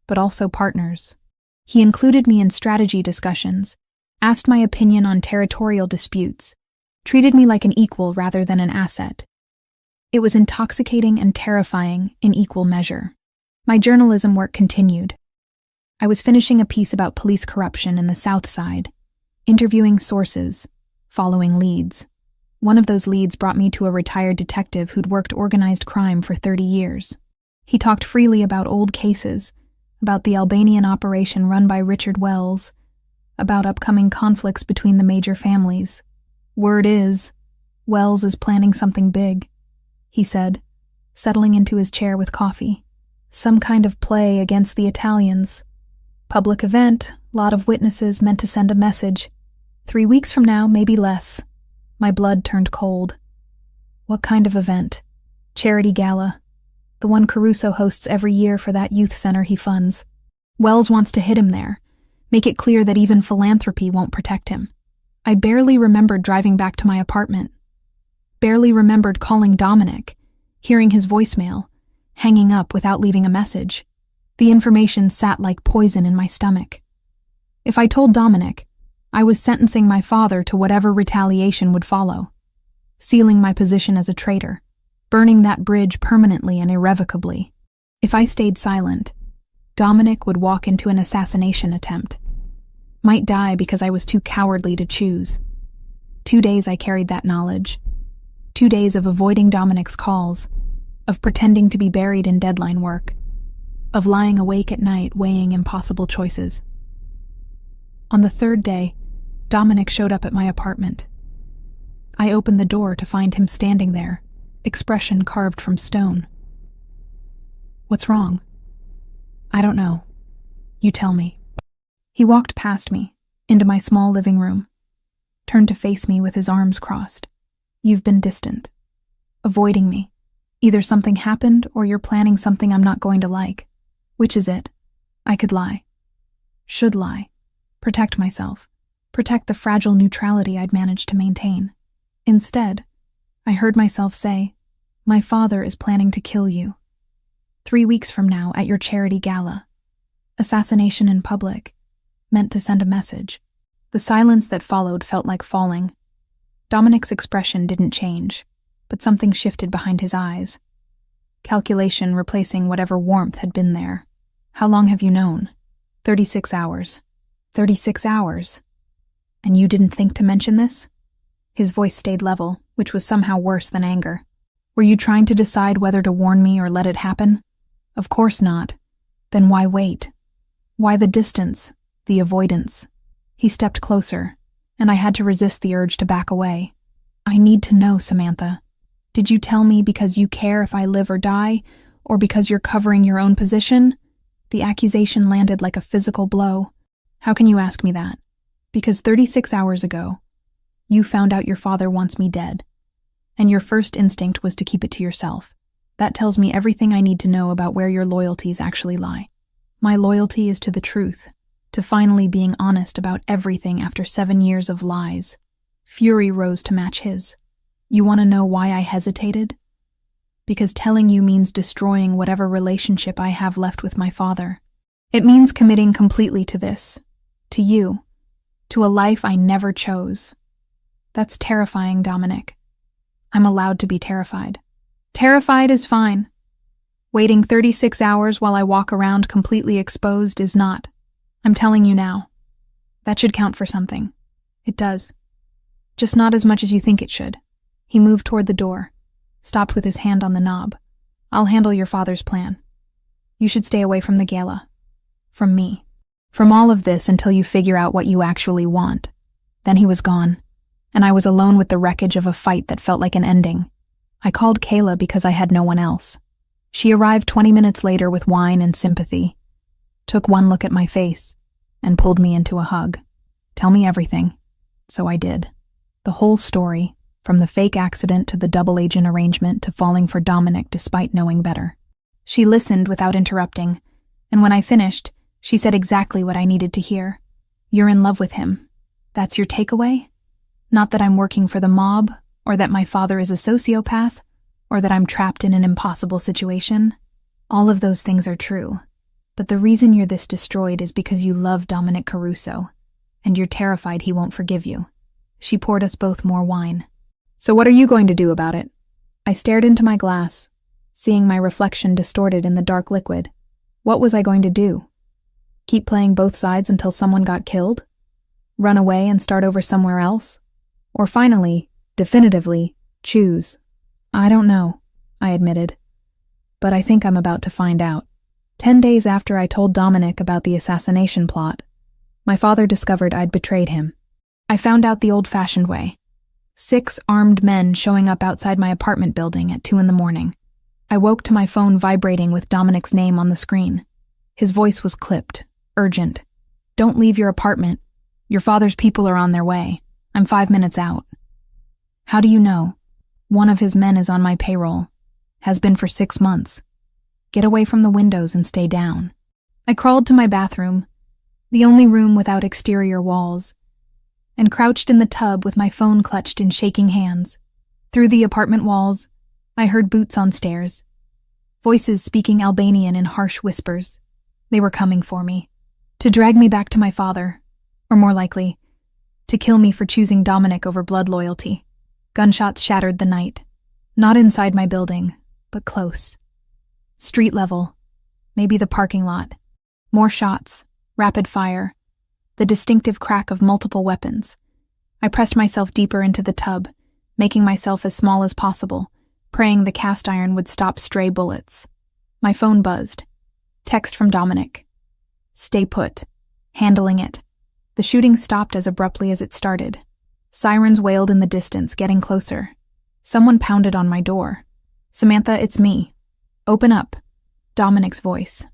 but also partners. He included me in strategy discussions, asked my opinion on territorial disputes, treated me like an equal rather than an asset. It was intoxicating and terrifying in equal measure. My journalism work continued. I was finishing a piece about police corruption in the South Side, interviewing sources, following leads. One of those leads brought me to a retired detective who'd worked organized crime for 30 years. He talked freely about old cases, about the Albanian operation run by Richard Wells, about upcoming conflicts between the major families. Word is, Wells is planning something big, he said, settling into his chair with coffee. Some kind of play against the Italians. Public event, lot of witnesses meant to send a message. 3 weeks from now, maybe less. My blood turned cold. What kind of event? Charity gala. The one Caruso hosts every year for that youth center he funds. Wells wants to hit him there, make it clear that even philanthropy won't protect him. I barely remembered driving back to my apartment. Barely remembered calling Dominic, hearing his voicemail, hanging up without leaving a message. The information sat like poison in my stomach. If I told Dominic, I was sentencing my father to whatever retaliation would follow, sealing my position as a traitor, burning that bridge permanently and irrevocably. If I stayed silent, Dominic would walk into an assassination attempt. Might die because I was too cowardly to choose. 2 days I carried that knowledge. 2 days of avoiding Dominic's calls, of pretending to be buried in deadline work, of lying awake at night weighing impossible choices. On the 3rd day, Dominic showed up at my apartment. I opened the door to find him standing there, expression carved from stone. What's wrong? I don't know. You tell me. He walked past me, into my small living room, turned to face me with his arms crossed. You've been distant, avoiding me. Either something happened or you're planning something I'm not going to like. Which is it? I could lie. Should lie. Protect myself. Protect the fragile neutrality I'd managed to maintain. Instead, I heard myself say, my father is planning to kill you. 3 weeks from now at your charity gala. Assassination in public, meant to send a message. The silence that followed felt like falling. Dominic's expression didn't change, but something shifted behind his eyes. Calculation replacing whatever warmth had been there. How long have you known? 36 hours. 36 hours. And you didn't think to mention this? His voice stayed level, which was somehow worse than anger. Were you trying to decide whether to warn me or let it happen? Of course not. Then why wait? Why the distance, the avoidance? He stepped closer, and I had to resist the urge to back away. I need to know, Samantha. Did you tell me because you care if I live or die, or because you're covering your own position? The accusation landed like a physical blow. How can you ask me that? Because 36 hours ago, you found out your father wants me dead, and your first instinct was to keep it to yourself. That tells me everything I need to know about where your loyalties actually lie. My loyalty is to the truth, to finally being honest about everything after 7 years of lies. Fury rose to match his. You want to know why I hesitated? Because telling you means destroying whatever relationship I have left with my father. It means committing completely to this, to you, to a life I never chose. That's terrifying, Dominic. I'm allowed to be terrified. Terrified is fine. Waiting 36 hours while I walk around completely exposed is not. I'm telling you now. That should count for something. It does. Just not as much as you think it should. He moved toward the door, stopped with his hand on the knob. I'll handle your father's plan. You should stay away from the gala. From me. From all of this until you figure out what you actually want. Then he was gone, and I was alone with the wreckage of a fight that felt like an ending. I called Kayla because I had no one else. She arrived 20 minutes later with wine and sympathy, took one look at my face, and pulled me into a hug. Tell me everything. So I did. The whole story, from the fake accident to the double agent arrangement to falling for Dominic despite knowing better. She listened without interrupting, and when I finished, she said exactly what I needed to hear. You're in love with him. That's your takeaway? Not that I'm working for the mob, or that my father is a sociopath, or that I'm trapped in an impossible situation. All of those things are true. But the reason you're this destroyed is because you love Dominic Caruso, and you're terrified he won't forgive you. She poured us both more wine. So what are you going to do about it? I stared into my glass, seeing my reflection distorted in the dark liquid. What was I going to do? Keep playing both sides until someone got killed? Run away and start over somewhere else? Or finally, definitively, choose? I don't know, I admitted. But I think I'm about to find out. 10 days after I told Dominic about the assassination plot, my father discovered I'd betrayed him. I found out the old-fashioned way. 6 armed men showing up outside my apartment building at 2 a.m. I woke to my phone vibrating with Dominic's name on the screen. His voice was clipped, urgent. Don't leave your apartment. Your father's people are on their way. I'm 5 minutes out. How do you know? One of his men is on my payroll. Has been for 6 months. Get away from the windows and stay down. I crawled to my bathroom, the only room without exterior walls, and crouched in the tub with my phone clutched in shaking hands. Through the apartment walls, I heard boots on stairs. Voices speaking Albanian in harsh whispers. They were coming for me. To drag me back to my father. Or more likely, to kill me for choosing Dominic over blood loyalty. Gunshots shattered the night. Not inside my building, but close. Street level. Maybe the parking lot. More shots. Rapid fire. The distinctive crack of multiple weapons. I pressed myself deeper into the tub, making myself as small as possible, praying the cast iron would stop stray bullets. My phone buzzed. Text from Dominic. Stay put. Handling it. The shooting stopped as abruptly as it started. Sirens wailed in the distance, getting closer. Someone pounded on my door. Samantha, it's me. Open up. Dominic's voice.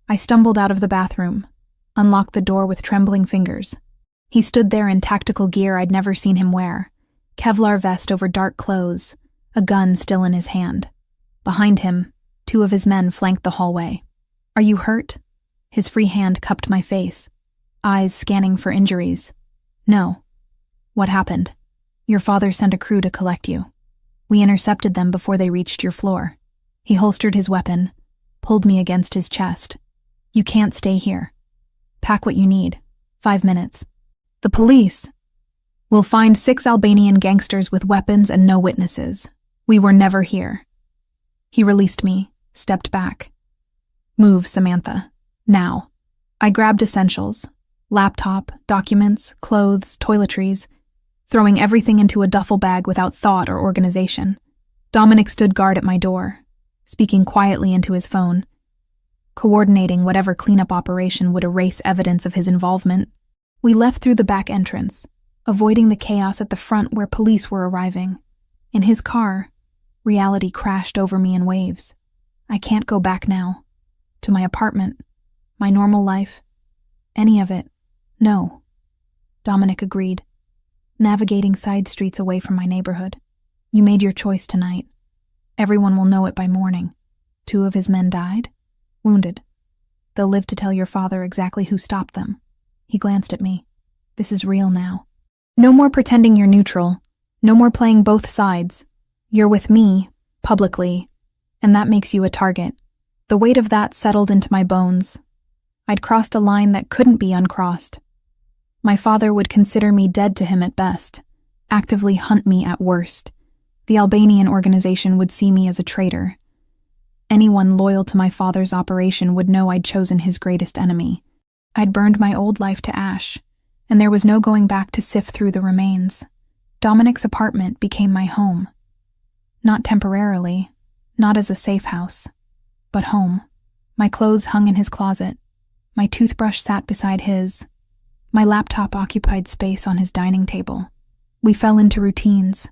I stumbled out of the bathroom, unlocked the door with trembling fingers. He stood there in tactical gear I'd never seen him wear. Kevlar vest over dark clothes, a gun still in his hand. Behind him, 2 of his men flanked the hallway. Are you hurt? His free hand cupped my face, eyes scanning for injuries. No. What happened? Your father sent a crew to collect you. We intercepted them before they reached your floor. He holstered his weapon, pulled me against his chest. You can't stay here. Pack what you need. 5 minutes. The police. We'll find 6 Albanian gangsters with weapons and no witnesses. We were never here. He released me, stepped back. Move, Samantha. Now. I grabbed essentials. Laptop, documents, clothes, toiletries, throwing everything into a duffel bag without thought or organization. Dominic stood guard at my door, speaking quietly into his phone, coordinating whatever cleanup operation would erase evidence of his involvement. We left through the back entrance, avoiding the chaos at the front where police were arriving. In his car, reality crashed over me in waves. I can't go back now. To my apartment, my normal life, any of it. No. Dominic agreed, navigating side streets away from my neighborhood. You made your choice tonight. Everyone will know it by morning. 2 of his men died, wounded. They'll live to tell your father exactly who stopped them. He glanced at me. This is real now. No more pretending you're neutral. No more playing both sides. You're with me, publicly, and that makes you a target. The weight of that settled into my bones. I'd crossed a line that couldn't be uncrossed. My father would consider me dead to him at best, actively hunt me at worst. The Albanian organization would see me as a traitor. Anyone loyal to my father's operation would know I'd chosen his greatest enemy. I'd burned my old life to ash, and there was no going back to sift through the remains. Dominic's apartment became my home. Not temporarily, not as a safe house, but home. My clothes hung in his closet. My toothbrush sat beside his. My laptop occupied space on his dining table. We fell into routines.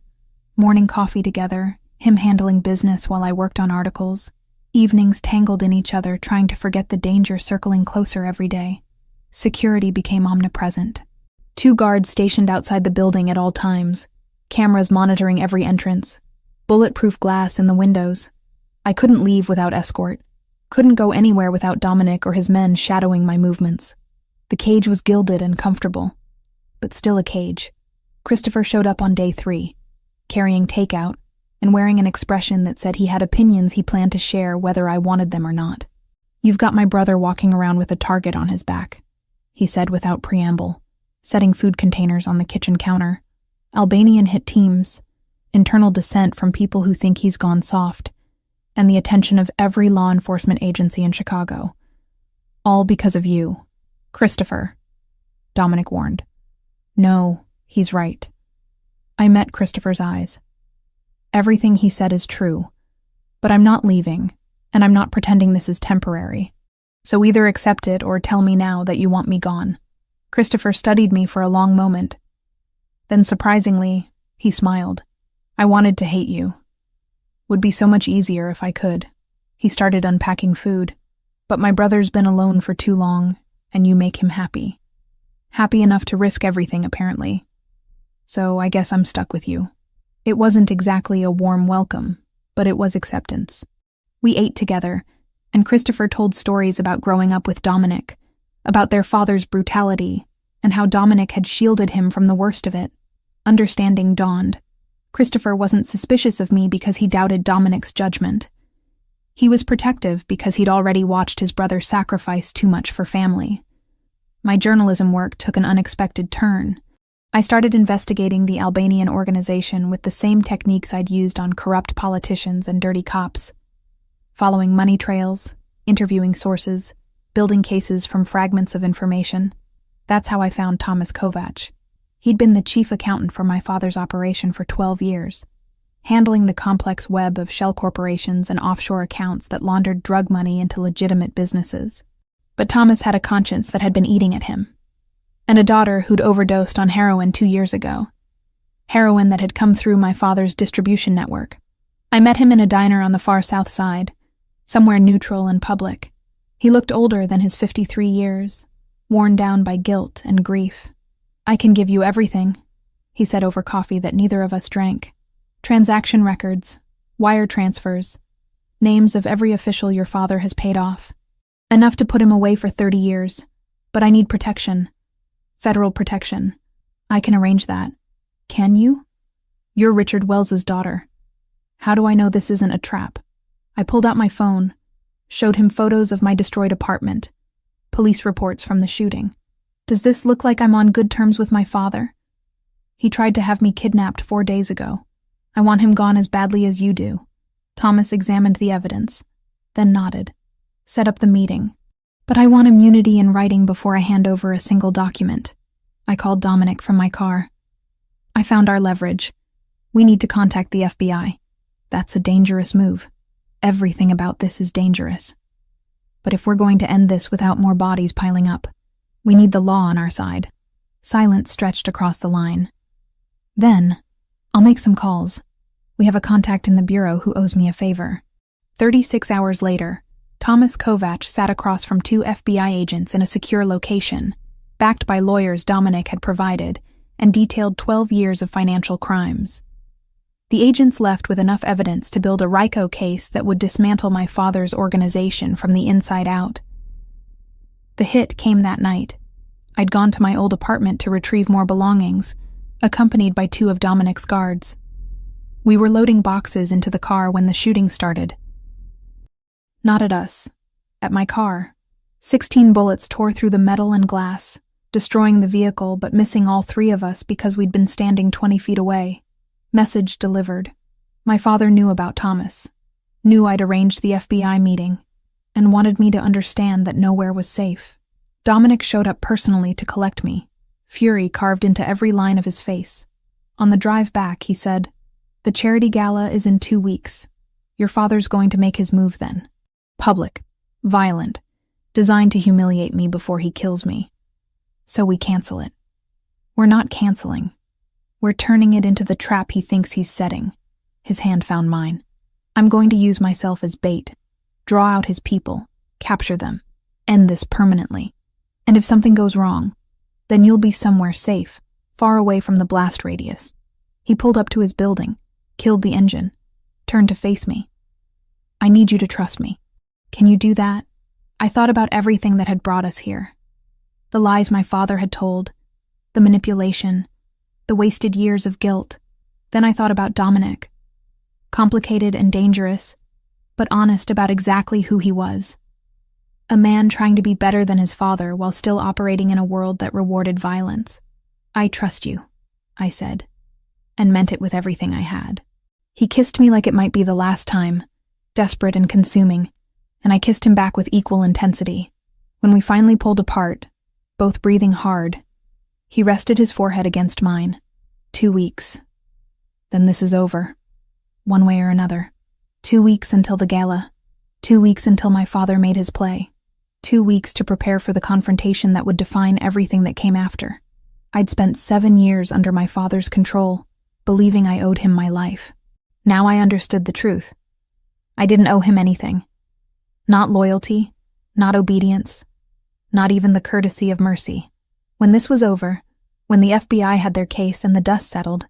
Morning coffee together, him handling business while I worked on articles. Evenings tangled in each other, trying to forget the danger circling closer every day. Security became omnipresent. 2 guards stationed outside the building at all times, cameras monitoring every entrance, bulletproof glass in the windows. I couldn't leave without escort, couldn't go anywhere without Dominic or his men shadowing my movements. The cage was gilded and comfortable, but still a cage. Christopher showed up on day 3, carrying takeout and wearing an expression that said he had opinions he planned to share whether I wanted them or not. You've got my brother walking around with a target on his back, he said without preamble, setting food containers on the kitchen counter. Albanian hit teams, internal dissent from people who think he's gone soft, and the attention of every law enforcement agency in Chicago. All because of you, Christopher, Dominic warned. No, he's right. I met Christopher's eyes. Everything he said is true, but I'm not leaving, and I'm not pretending this is temporary. So either accept it or tell me now that you want me gone. Christopher studied me for a long moment. Then surprisingly, he smiled. I wanted to hate you. Would be so much easier if I could. He started unpacking food. But my brother's been alone for too long, and you make him happy. Happy enough to risk everything, apparently. So I guess I'm stuck with you. It wasn't exactly a warm welcome, but it was acceptance. We ate together, and Christopher told stories about growing up with Dominic, about their father's brutality, and how Dominic had shielded him from the worst of it. Understanding dawned. Christopher wasn't suspicious of me because he doubted Dominic's judgment. He was protective because he'd already watched his brother sacrifice too much for family. My journalism work took an unexpected turn, I started investigating the Albanian organization with the same techniques I'd used on corrupt politicians and dirty cops, following money trails, interviewing sources, building cases from fragments of information. That's how I found Thomas Kovac. He'd been the chief accountant for my father's operation for 12 years, handling the complex web of shell corporations and offshore accounts that laundered drug money into legitimate businesses. But Thomas had a conscience that had been eating at him, and a daughter who'd overdosed on heroin 2 years ago. Heroin that had come through my father's distribution network. I met him in a diner on the far south side, somewhere neutral and public. He looked older than his 53 years, worn down by guilt and grief. "I can give you everything," he said over coffee that neither of us drank. "Transaction records, wire transfers, names of every official your father has paid off. Enough to put him away for 30 years. But I need protection. Federal protection. I can arrange that. Can you? You're Richard Wells's daughter. How do I know this isn't a trap?" I pulled out my phone, showed him photos of my destroyed apartment, police reports from the shooting. "Does this look like I'm on good terms with my father? He tried to have me kidnapped 4 days ago. I want him gone as badly as you do." Thomas examined the evidence, then nodded. "Set up the meeting. But I want immunity in writing before I hand over a single document." I called Dominic from my car. "I found our leverage. We need to contact the FBI. That's a dangerous move. Everything about this is dangerous. But if we're going to end this without more bodies piling up, we need the law on our side." Silence stretched across the line. "Then, I'll make some calls. We have a contact in the bureau who owes me a favor." 36 hours later, Thomas Kovac sat across from 2 FBI agents in a secure location, backed by lawyers Dominic had provided, and detailed 12 years of financial crimes. The agents left with enough evidence to build a RICO case that would dismantle my father's organization from the inside out. The hit came that night. I'd gone to my old apartment to retrieve more belongings, accompanied by 2 of Dominic's guards. We were loading boxes into the car when the shooting started. Not at us. At my car. 16 bullets tore through the metal and glass, destroying the vehicle but missing all 3 of us because we'd been standing 20 feet away. Message delivered. My father knew about Thomas, knew I'd arranged the FBI meeting, and wanted me to understand that nowhere was safe. Dominic showed up personally to collect me, fury carved into every line of his face. On the drive back, he said, "The charity gala is in 2 weeks. Your father's going to make his move then. Public, violent, designed to humiliate me before he kills me. So we cancel it." "We're not canceling. We're turning it into the trap he thinks he's setting." His hand found mine. "I'm going to use myself as bait, draw out his people, capture them, end this permanently. And if something goes wrong, then you'll be somewhere safe, far away from the blast radius." He pulled up to his building, killed the engine, turned to face me. "I need you to trust me. Can you do that?" I thought about everything that had brought us here. The lies my father had told, the manipulation, the wasted years of guilt. Then I thought about Dominic. Complicated and dangerous, but honest about exactly who he was. A man trying to be better than his father while still operating in a world that rewarded violence. "I trust you," I said, and meant it with everything I had. He kissed me like it might be the last time, desperate and consuming, and I kissed him back with equal intensity. When we finally pulled apart, both breathing hard, he rested his forehead against mine. 2 weeks. Then this is over. One way or another. 2 weeks until the gala. 2 weeks until my father made his play. 2 weeks to prepare for the confrontation that would define everything that came after. I'd spent 7 years under my father's control, believing I owed him my life. Now I understood the truth. I didn't owe him anything. Not loyalty, not obedience, not even the courtesy of mercy. When this was over, when the FBI had their case and the dust settled,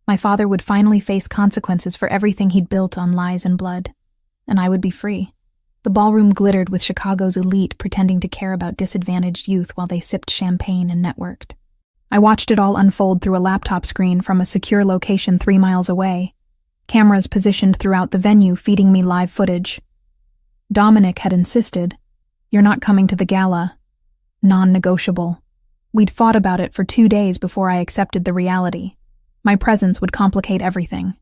my father would finally face consequences for everything he'd built on lies and blood, and I would be free. The ballroom glittered with Chicago's elite pretending to care about disadvantaged youth while they sipped champagne and networked. I watched it all unfold through a laptop screen from a secure location 3 miles away, cameras positioned throughout the venue feeding me live footage. Dominic had insisted, "You're not coming to the gala. Non-negotiable." We'd fought about it for 2 days before I accepted the reality. My presence would complicate everything.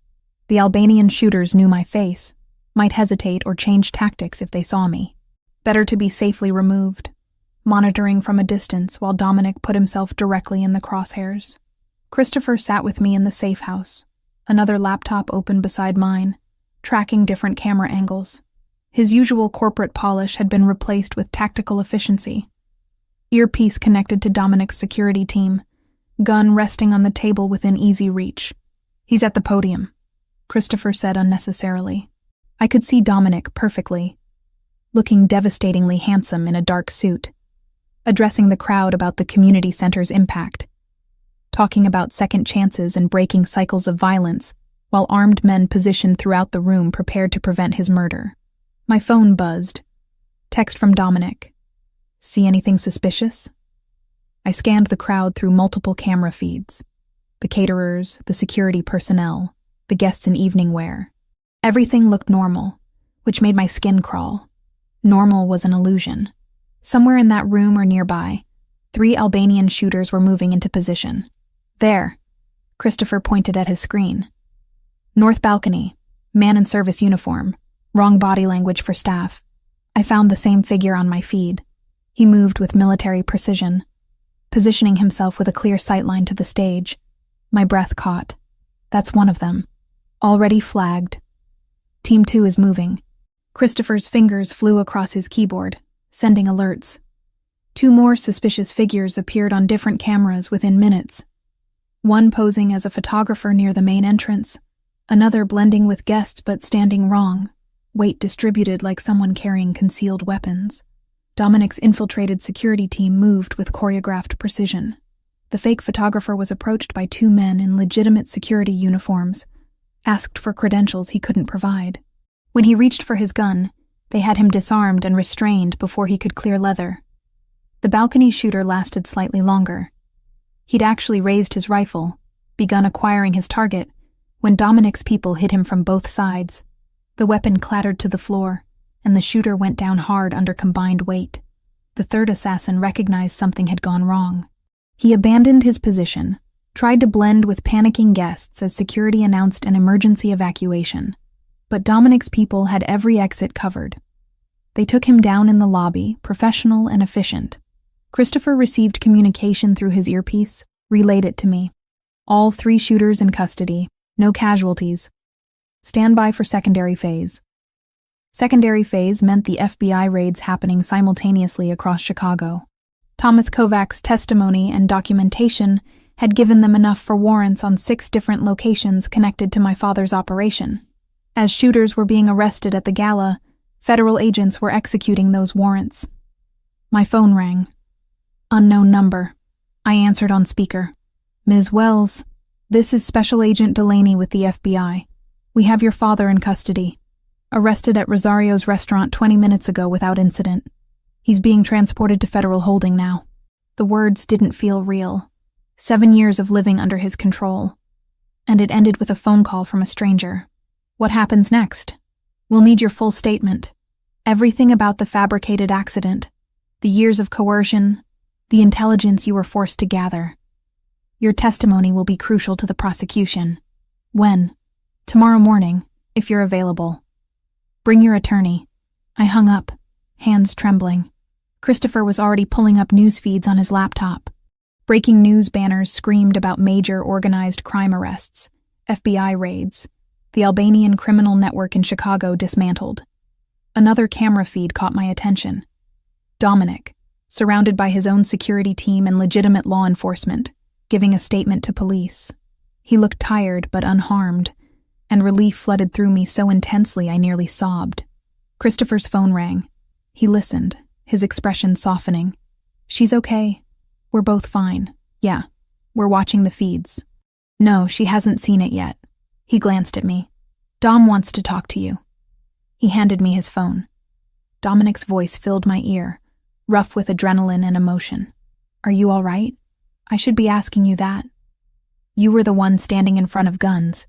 The Albanian shooters knew my face, might hesitate or change tactics if they saw me. Better to be safely removed, monitoring from a distance while Dominic put himself directly in the crosshairs. Christopher sat with me in the safe house, another laptop open beside mine, tracking different camera angles. His usual corporate polish had been replaced with tactical efficiency. Earpiece connected to Dominic's security team, gun resting on the table within easy reach. "He's at the podium," Christopher said unnecessarily. I could see Dominic perfectly, looking devastatingly handsome in a dark suit, addressing the crowd about the community center's impact, talking about second chances and breaking cycles of violence, while armed men positioned throughout the room prepared to prevent his murder. My phone buzzed. Text from Dominic. "See anything suspicious?" I scanned the crowd through multiple camera feeds. The caterers, the security personnel, the guests in evening wear. Everything looked normal, which made my skin crawl. Normal was an illusion. Somewhere in that room or nearby, 3 Albanian shooters were moving into position. "There," Christopher pointed at his screen. "North balcony, man in service uniform, wrong body language for staff." I found the same figure on my feed. He moved with military precision, positioning himself with a clear sightline to the stage. My breath caught. That's one of them. Already flagged. Team 2 is moving. Christopher's fingers flew across his keyboard, sending alerts. 2 more suspicious figures appeared on different cameras within minutes. One posing as a photographer near the main entrance, another blending with guests but standing wrong, weight distributed like someone carrying concealed weapons. Dominic's infiltrated security team moved with choreographed precision. The fake photographer was approached by 2 men in legitimate security uniforms, asked for credentials he couldn't provide. When he reached for his gun, they had him disarmed and restrained before he could clear leather. The balcony shooter lasted slightly longer. He'd actually raised his rifle, begun acquiring his target, when Dominic's people hit him from both sides. The weapon clattered to the floor, and the shooter went down hard under combined weight. The third assassin recognized something had gone wrong. He abandoned his position, tried to blend with panicking guests as security announced an emergency evacuation. But Dominic's people had every exit covered. They took him down in the lobby, professional and efficient. Christopher received communication through his earpiece, relayed it to me. All 3 shooters in custody, no casualties. Stand by for secondary phase. Secondary phase meant the FBI raids happening simultaneously across Chicago. Thomas Kovac's testimony and documentation had given them enough for warrants on 6 different locations connected to my father's operation. As shooters were being arrested at the gala, federal agents were executing those warrants. My phone rang. Unknown number. I answered on speaker. "Ms. Wells, this is Special Agent Delaney with the FBI. We have your father in custody. Arrested at Rosario's restaurant 20 minutes ago without incident. He's being transported to federal holding now." The words didn't feel real. 7 years of living under his control. And it ended with a phone call from a stranger. "What happens next? We'll need your full statement. Everything about the fabricated accident, the years of coercion, the intelligence you were forced to gather. Your testimony will be crucial to the prosecution. When? Tomorrow morning, if you're available. Bring your attorney." I hung up, hands trembling. Christopher was already pulling up news feeds on his laptop. Breaking news banners screamed about major organized crime arrests, FBI raids, the Albanian criminal network in Chicago dismantled. Another camera feed caught my attention. Dominic, surrounded by his own security team and legitimate law enforcement, giving a statement to police. He looked tired but unharmed, and relief flooded through me so intensely I nearly sobbed. Christopher's phone rang. He listened, his expression softening. "She's okay. We're both fine. Yeah, we're watching the feeds." "No, she hasn't seen it yet." He glanced at me. "Dom wants to talk to you." He handed me his phone. Dominic's voice filled my ear, rough with adrenaline and emotion. "Are you all right? I should be asking you that. You were the one standing in front of guns.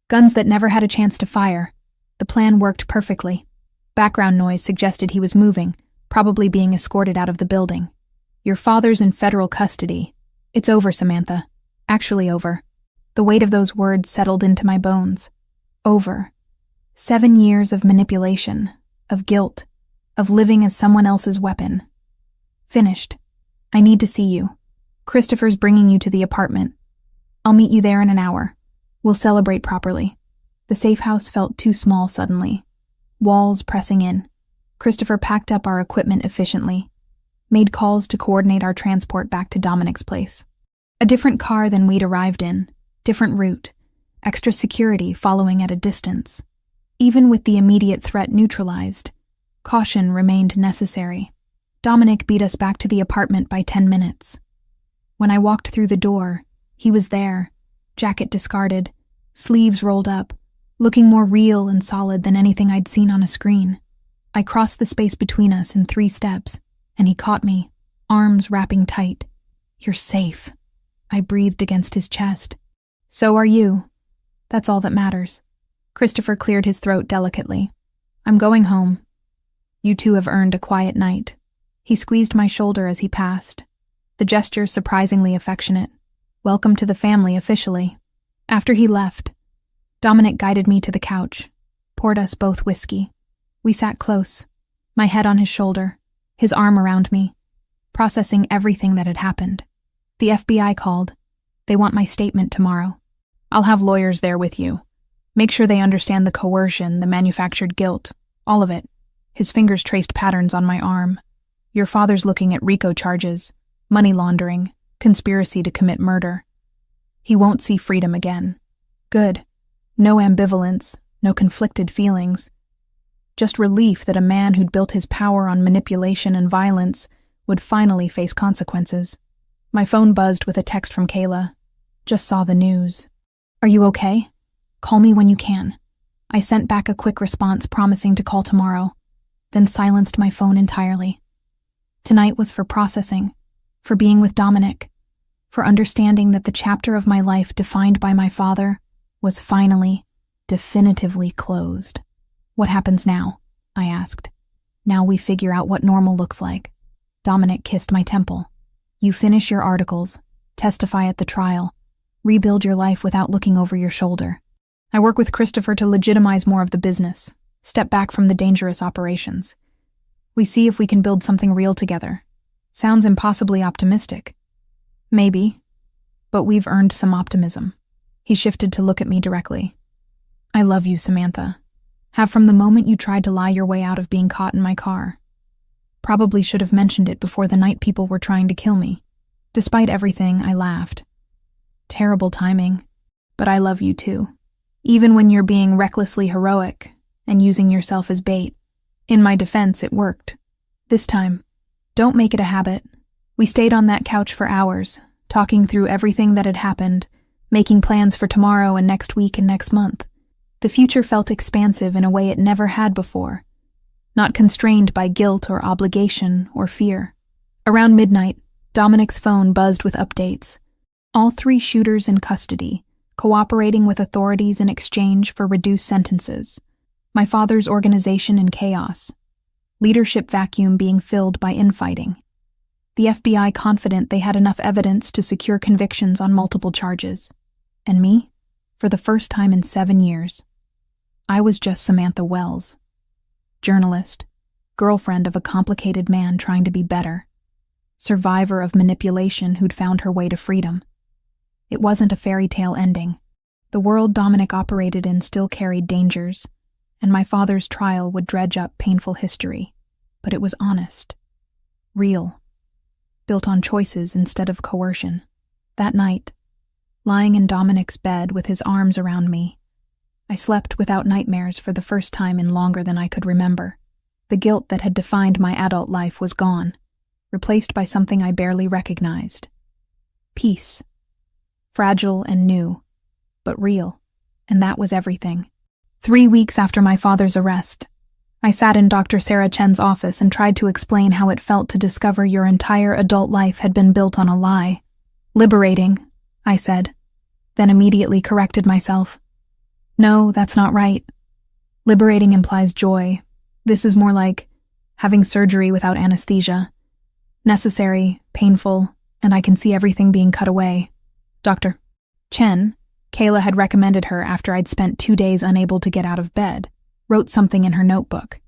Guns that never had a chance to fire. The plan worked perfectly. Background noise suggested he was moving, probably being escorted out of the building. Your father's in federal custody. It's over, Samantha. Actually over. The weight of those words settled into my bones. Over. 7 years of manipulation, of guilt, of living as someone else's weapon. Finished. I need to see you. Christopher's bringing you to the apartment. I'll meet you there in an hour. We'll celebrate properly. The safe house felt too small suddenly. Walls pressing in. Christopher packed up our equipment efficiently, made calls to coordinate our transport back to Dominic's place. A different car than we'd arrived in, different route, extra security following at a distance. Even with the immediate threat neutralized, caution remained necessary. Dominic beat us back to the apartment by 10 minutes. When I walked through the door, he was there, jacket discarded, sleeves rolled up, looking more real and solid than anything I'd seen on a screen. I crossed the space between us in 3 steps, and he caught me, arms wrapping tight. You're safe. I breathed against his chest. So are you. That's all that matters. Christopher cleared his throat delicately. I'm going home. You two have earned a quiet night. He squeezed my shoulder as he passed, the gesture surprisingly affectionate. Welcome to the family officially. After he left, Dominic guided me to the couch, poured us both whiskey. We sat close, my head on his shoulder, his arm around me, processing everything that had happened. The FBI called. They want my statement tomorrow. I'll have lawyers there with you. Make sure they understand the coercion, the manufactured guilt, all of it. His fingers traced patterns on my arm. Your father's looking at RICO charges, money laundering, conspiracy to commit murder. He won't see freedom again. Good. No ambivalence, no conflicted feelings. Just relief that a man who'd built his power on manipulation and violence would finally face consequences. My phone buzzed with a text from Kayla. Just saw the news. Are you okay? Call me when you can. I sent back a quick response promising to call tomorrow, then silenced my phone entirely. Tonight was for processing, for being with Dominic, for understanding that the chapter of my life defined by my father was finally, definitively closed. What happens now? I asked. Now we figure out what normal looks like. Dominic kissed my temple. You finish your articles, testify at the trial, rebuild your life without looking over your shoulder. I work with Christopher to legitimize more of the business, step back from the dangerous operations. We see if we can build something real together. Sounds impossibly optimistic. Maybe, but we've earned some optimism. He shifted to look at me directly. I love you, Samantha. Have from the moment you tried to lie your way out of being caught in my car. Probably should have mentioned it before the night people were trying to kill me. Despite everything, I laughed. Terrible timing, but I love you too. Even when you're being recklessly heroic and using yourself as bait. In my defense, it worked. This time, don't make it a habit. We stayed on that couch for hours, talking through everything that had happened, making plans for tomorrow and next week and next month. The future felt expansive in a way it never had before, not constrained by guilt or obligation or fear. Around midnight, Dominic's phone buzzed with updates. All 3 shooters in custody, cooperating with authorities in exchange for reduced sentences. My father's organization in chaos. Leadership vacuum being filled by infighting. The FBI confident they had enough evidence to secure convictions on multiple charges. And me? For the first time in 7 years. I was just Samantha Wells. Journalist, girlfriend of a complicated man trying to be better. Survivor of manipulation who'd found her way to freedom. It wasn't a fairy tale ending. The world Dominic operated in still carried dangers, and my father's trial would dredge up painful history. But it was honest. Real. Built on choices instead of coercion. That night, lying in Dominic's bed with his arms around me, I slept without nightmares for the first time in longer than I could remember. The guilt that had defined my adult life was gone, replaced by something I barely recognized. Peace. Fragile and new, but real, and that was everything. 3 weeks after my father's arrest, I sat in Dr. Sarah Chen's office and tried to explain how it felt to discover your entire adult life had been built on a lie. Liberating, I said, then immediately corrected myself. No, that's not right. Liberating implies joy. This is more like having surgery without anesthesia. Necessary, painful, and I can see everything being cut away. Dr. Chen, Kayla had recommended her after I'd spent 2 days unable to get out of bed, wrote something in her notebook.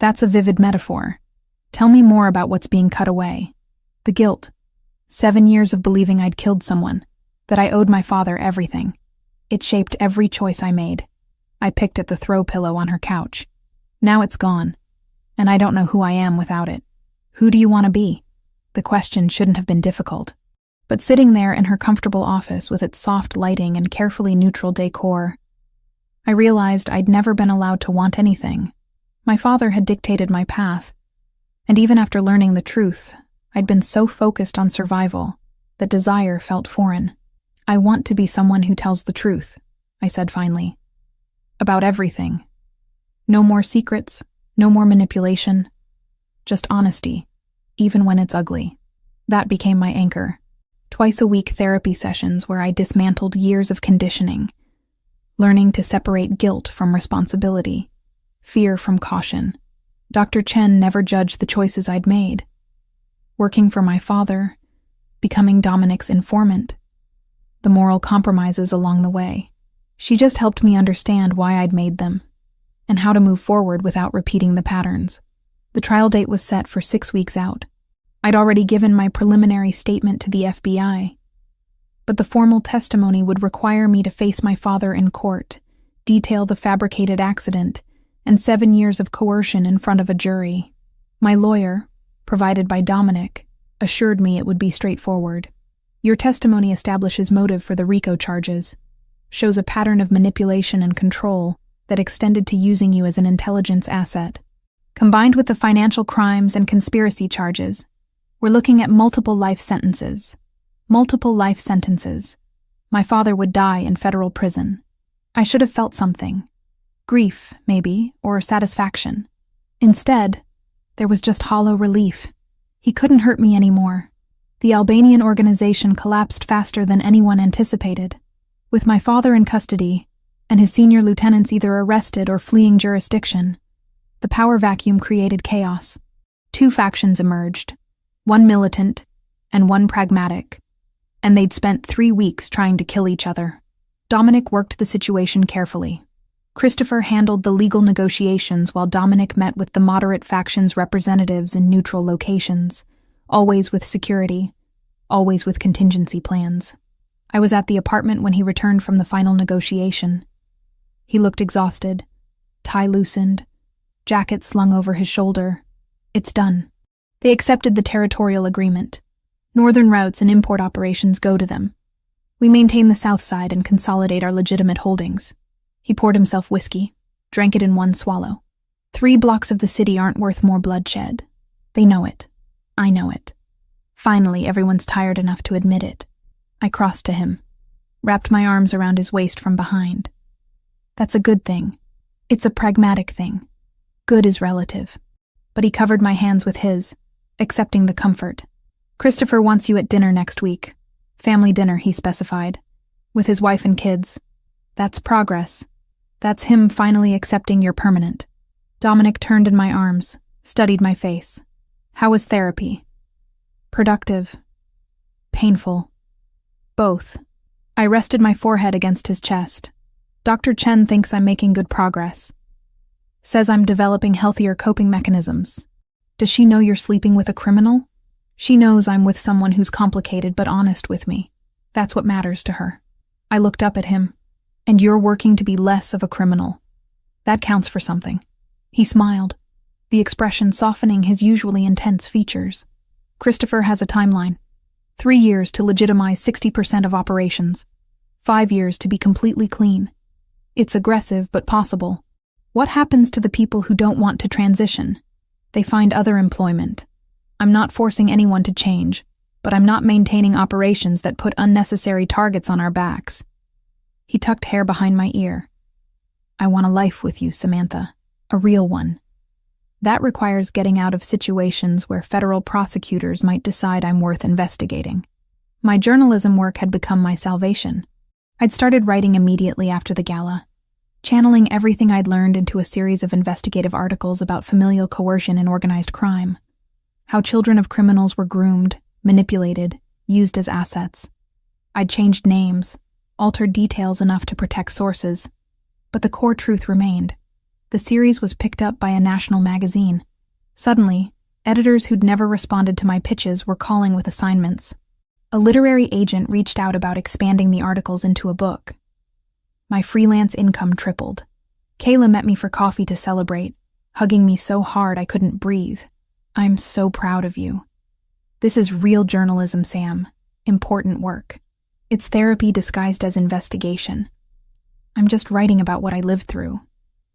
That's a vivid metaphor. Tell me more about what's being cut away. The guilt. 7 years of believing I'd killed someone, that I owed my father everything. It shaped every choice I made. I picked at the throw pillow on her couch. Now it's gone, and I don't know who I am without it. Who do you want to be? The question shouldn't have been difficult. But sitting there in her comfortable office with its soft lighting and carefully neutral decor, I realized I'd never been allowed to want anything. My father had dictated my path, and even after learning the truth, I'd been so focused on survival that desire felt foreign. I want to be someone who tells the truth, I said finally. About everything. No more secrets, no more manipulation. Just honesty, even when it's ugly. That became my anchor. Twice-a-week therapy sessions where I dismantled years of conditioning, learning to separate guilt from responsibility, fear from caution. Dr. Chen never judged the choices I'd made. Working for my father, becoming Dominic's informant, the moral compromises along the way. She just helped me understand why I'd made them, and how to move forward without repeating the patterns. The trial date was set for 6 weeks out. I'd already given my preliminary statement to the FBI, but the formal testimony would require me to face my father in court, detail the fabricated accident, and 7 years of coercion in front of a jury. My lawyer, provided by Dominic, assured me it would be straightforward. Your testimony establishes motive for the RICO charges, shows a pattern of manipulation and control that extended to using you as an intelligence asset. Combined with the financial crimes and conspiracy charges, we're looking at multiple life sentences. Multiple life sentences. My father would die in federal prison. I should have felt something. Grief, maybe, or satisfaction. Instead, there was just hollow relief. He couldn't hurt me anymore. The Albanian organization collapsed faster than anyone anticipated. With my father in custody, and his senior lieutenants either arrested or fleeing jurisdiction, the power vacuum created chaos. 2 factions emerged, one militant and one pragmatic, and they'd spent 3 weeks trying to kill each other. Dominic worked the situation carefully. Christopher handled the legal negotiations while Dominic met with the moderate faction's representatives in neutral locations, always with security, always with contingency plans. I was at the apartment when he returned from the final negotiation. He looked exhausted, tie loosened, jacket slung over his shoulder. It's done. They accepted the territorial agreement. Northern routes and import operations go to them. We maintain the south side and consolidate our legitimate holdings. He poured himself whiskey, drank it in one swallow. 3 blocks of the city aren't worth more bloodshed. They know it. I know it. Finally, everyone's tired enough to admit it. I crossed to him, wrapped my arms around his waist from behind. That's a good thing. It's a pragmatic thing. Good is relative. But he covered my hands with his, accepting the comfort. Christopher wants you at dinner next week. Family dinner, he specified. With his wife and kids. That's progress. That's him finally accepting you're permanent. Dominic turned in my arms, studied my face. How was therapy? Productive. Painful. Both. I rested my forehead against his chest. Dr. Chen thinks I'm making good progress. Says I'm developing healthier coping mechanisms. Does she know you're sleeping with a criminal? She knows I'm with someone who's complicated but honest with me. That's what matters to her. I looked up at him. And you're working to be less of a criminal. That counts for something. He smiled, the expression softening his usually intense features. Christopher has a timeline. 3 years to legitimize 60% of operations. 5 years to be completely clean. It's aggressive but possible. What happens to the people who don't want to transition? They find other employment. I'm not forcing anyone to change, but I'm not maintaining operations that put unnecessary targets on our backs. He tucked hair behind my ear. I want a life with you, Samantha. A real one. That requires getting out of situations where federal prosecutors might decide I'm worth investigating. My journalism work had become my salvation. I'd started writing immediately after the gala, channeling everything I'd learned into a series of investigative articles about familial coercion and organized crime. How children of criminals were groomed, manipulated, used as assets. I'd changed names, altered details enough to protect sources, but the core truth remained. The series was picked up by a national magazine. Suddenly, editors who'd never responded to my pitches were calling with assignments. A literary agent reached out about expanding the articles into a book. My freelance income tripled. Kayla met me for coffee to celebrate, hugging me so hard I couldn't breathe. "I'm so proud of you. This is real journalism, Sam. Important work. It's therapy disguised as investigation. I'm just writing about what I lived through.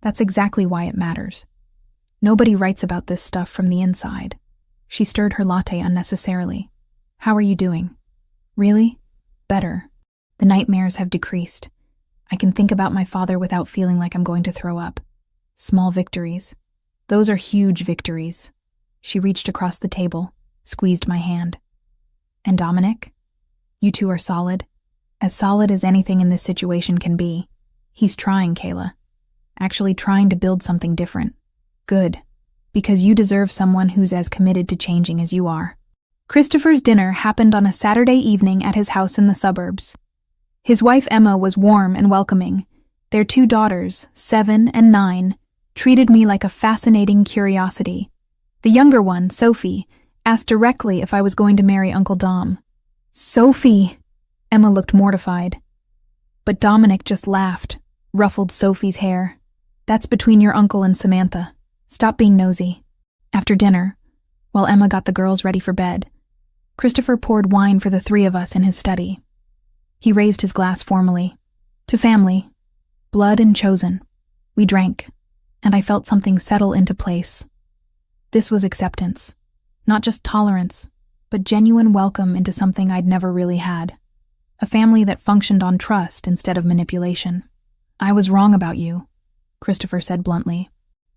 That's exactly why it matters. Nobody writes about this stuff from the inside." She stirred her latte unnecessarily. "How are you doing?" "Really? Better. The nightmares have decreased. I can think about my father without feeling like I'm going to throw up. Small victories. Those are huge victories." She reached across the table, squeezed my hand. "And Dominic? You two are solid? As solid as anything in this situation can be. He's trying, Kayla. Actually trying to build something different. Good. Because you deserve someone who's as committed to changing as you are." Christopher's dinner happened on a Saturday evening at his house in the suburbs. His wife Emma was warm and welcoming. Their 2 daughters, 7 and 9, treated me like a fascinating curiosity. The younger one, Sophie, asked directly if I was going to marry Uncle Dom. "Sophie!" Emma looked mortified. But Dominic just laughed, ruffled Sophie's hair. "That's between your uncle and Samantha. Stop being nosy." After dinner, while Emma got the girls ready for bed, Christopher poured wine for the 3 of us in his study. He raised his glass formally. "To family, blood and chosen." We drank, and I felt something settle into place. This was acceptance. Not just tolerance, but genuine welcome into something I'd never really had. A family that functioned on trust instead of manipulation. "I was wrong about you," Christopher said bluntly.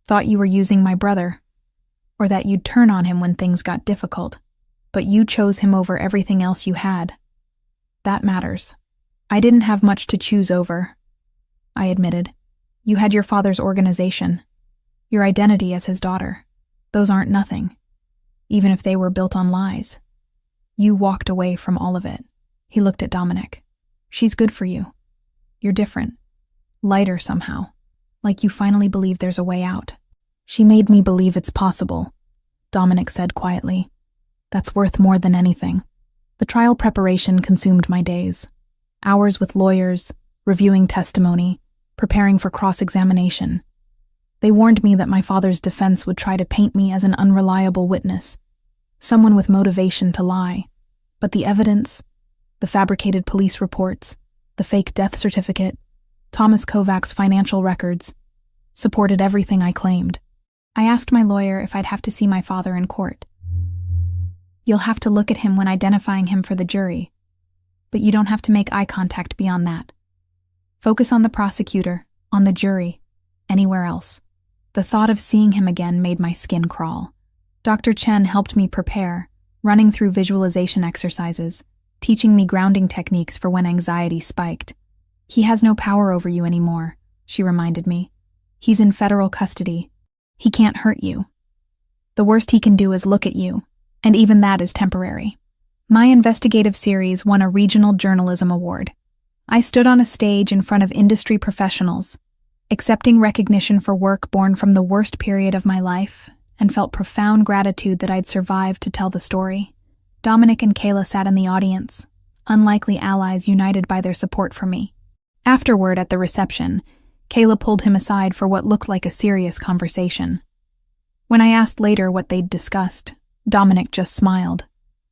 "Thought you were using my brother, or that you'd turn on him when things got difficult. But you chose him over everything else you had. That matters. I didn't have much to choose over," I admitted. "You had your father's organization, your identity as his daughter. Those aren't nothing, even if they were built on lies. You walked away from all of it." He looked at Dominic. "She's good for you. You're different. Lighter somehow. Like you finally believe there's a way out." "She made me believe it's possible," Dominic said quietly. "That's worth more than anything." The trial preparation consumed my days. Hours with lawyers, reviewing testimony, preparing for cross-examination. They warned me that my father's defense would try to paint me as an unreliable witness, someone with motivation to lie. But the evidence, the fabricated police reports, the fake death certificate, Thomas Kovac's financial records, supported everything I claimed. I asked my lawyer if I'd have to see my father in court. "You'll have to look at him when identifying him for the jury, but you don't have to make eye contact beyond that. Focus on the prosecutor, on the jury, anywhere else." The thought of seeing him again made my skin crawl. Dr. Chen helped me prepare, running through visualization exercises, teaching me grounding techniques for when anxiety spiked. "He has no power over you anymore," she reminded me. "He's in federal custody. He can't hurt you. The worst he can do is look at you, and even that is temporary." My investigative series won a regional journalism award. I stood on a stage in front of industry professionals, accepting recognition for work born from the worst period of my life, and felt profound gratitude that I'd survived to tell the story. Dominic and Kayla sat in the audience, unlikely allies united by their support for me. Afterward, at the reception, Kayla pulled him aside for what looked like a serious conversation. When I asked later what they'd discussed, Dominic just smiled.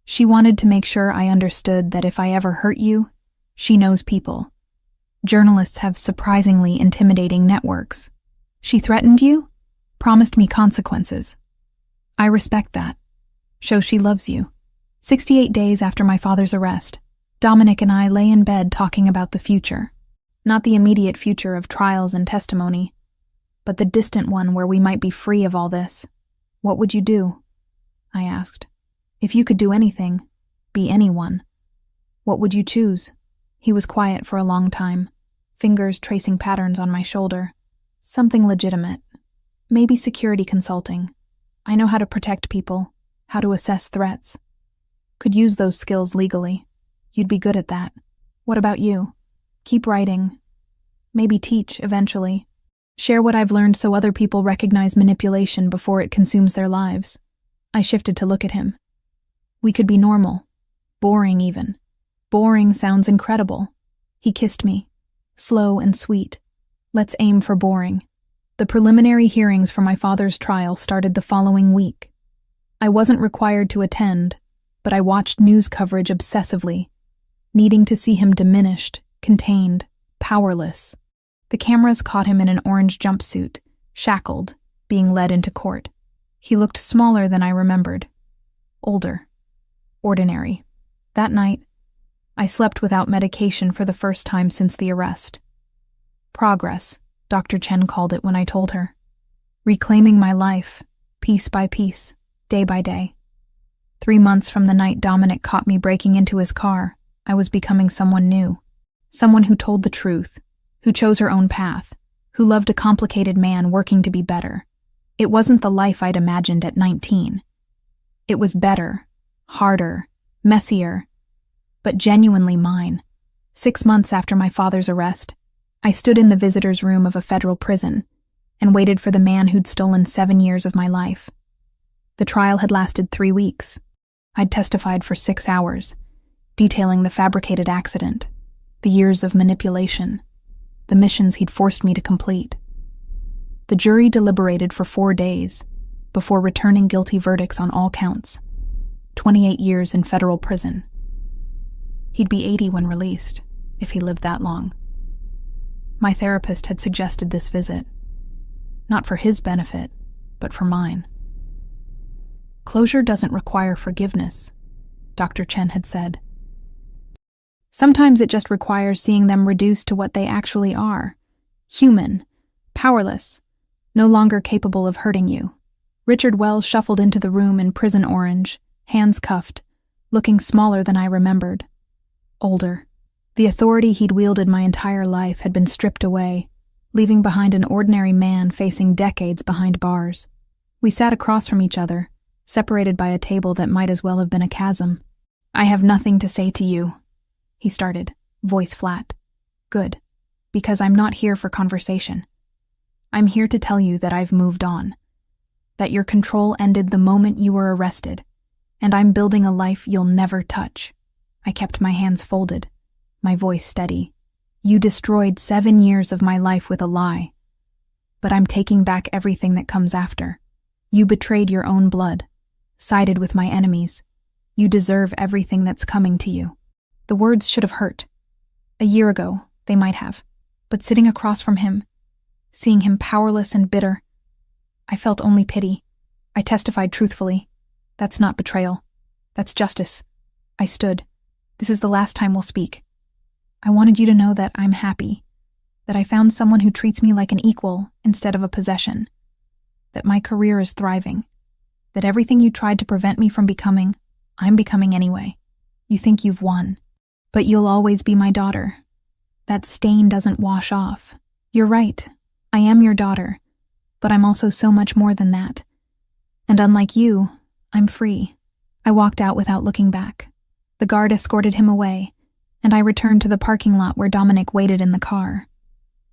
"She wanted to make sure I understood that if I ever hurt you, she knows people. Journalists have surprisingly intimidating networks. She threatened you? Promised me consequences. I respect that. Shows she loves you." 68 days after my father's arrest, Dominic and I lay in bed talking about the future. Not the immediate future of trials and testimony, but the distant one where we might be free of all this. "What would you do?" I asked. "If you could do anything, be anyone, what would you choose?" He was quiet for a long time, fingers tracing patterns on my shoulder. "Something legitimate. Maybe security consulting. I know how to protect people, how to assess threats." Could use those skills legally. You'd be good at that. What about you? Keep writing. Maybe teach, eventually. Share what I've learned so other people recognize manipulation before it consumes their lives. I shifted to look at him. We could be normal. Boring, even. Boring sounds incredible. He kissed me. Slow and sweet. Let's aim for boring. The preliminary hearings for my father's trial started the following week. I wasn't required to attend, but I watched news coverage obsessively, needing to see him diminished, contained, powerless. The cameras caught him in an orange jumpsuit, shackled, being led into court. He looked smaller than I remembered. Older. Ordinary. That night, I slept without medication for the first time since the arrest. Progress, Dr. Chen called it when I told her. Reclaiming my life, piece by piece, day by day. 3 months from the night Dominic caught me breaking into his car, I was becoming someone new. Someone who told the truth, who chose her own path, who loved a complicated man working to be better. It wasn't the life I'd imagined at 19. It was better, harder, messier, but genuinely mine. 6 months after my father's arrest, I stood in the visitor's room of a federal prison and waited for the man who'd stolen 7 years of my life. The trial had lasted 3 weeks. I'd testified for 6 hours, detailing the fabricated accident, the years of manipulation, the missions he'd forced me to complete. The jury deliberated for 4 days before returning guilty verdicts on all counts. 28 years in federal prison. He'd be 80 when released, if he lived that long. My therapist had suggested this visit, not for his benefit, but for mine. Closure doesn't require forgiveness, Dr. Chen had said. Sometimes it just requires seeing them reduced to what they actually are. Human, powerless, no longer capable of hurting you. Richard Wells shuffled into the room in prison orange, hands cuffed, looking smaller than I remembered. Older. The authority he'd wielded my entire life had been stripped away, leaving behind an ordinary man facing decades behind bars. We sat across from each other, separated by a table that might as well have been a chasm. "I have nothing to say to you," he started, voice flat. "Good, because I'm not here for conversation. I'm here to tell you that I've moved on, that your control ended the moment you were arrested, and I'm building a life you'll never touch." I kept my hands folded, my voice steady. "You destroyed 7 years of my life with a lie, but I'm taking back everything that comes after. You betrayed your own blood, sided with my enemies. You deserve everything that's coming to you." The words should have hurt. A year ago, they might have, but sitting across from him, seeing him powerless and bitter, I felt only pity. I testified truthfully. "That's not betrayal. That's justice." I stood. "This is the last time we'll speak. I wanted you to know that I'm happy, that I found someone who treats me like an equal instead of a possession, that my career is thriving, that everything you tried to prevent me from becoming, I'm becoming anyway. You think you've won, but you'll always be my daughter. That stain doesn't wash off. You're right, I am your daughter, but I'm also so much more than that. And unlike you, I'm free." I walked out without looking back. The guard escorted him away, and I returned to the parking lot where Dominic waited in the car.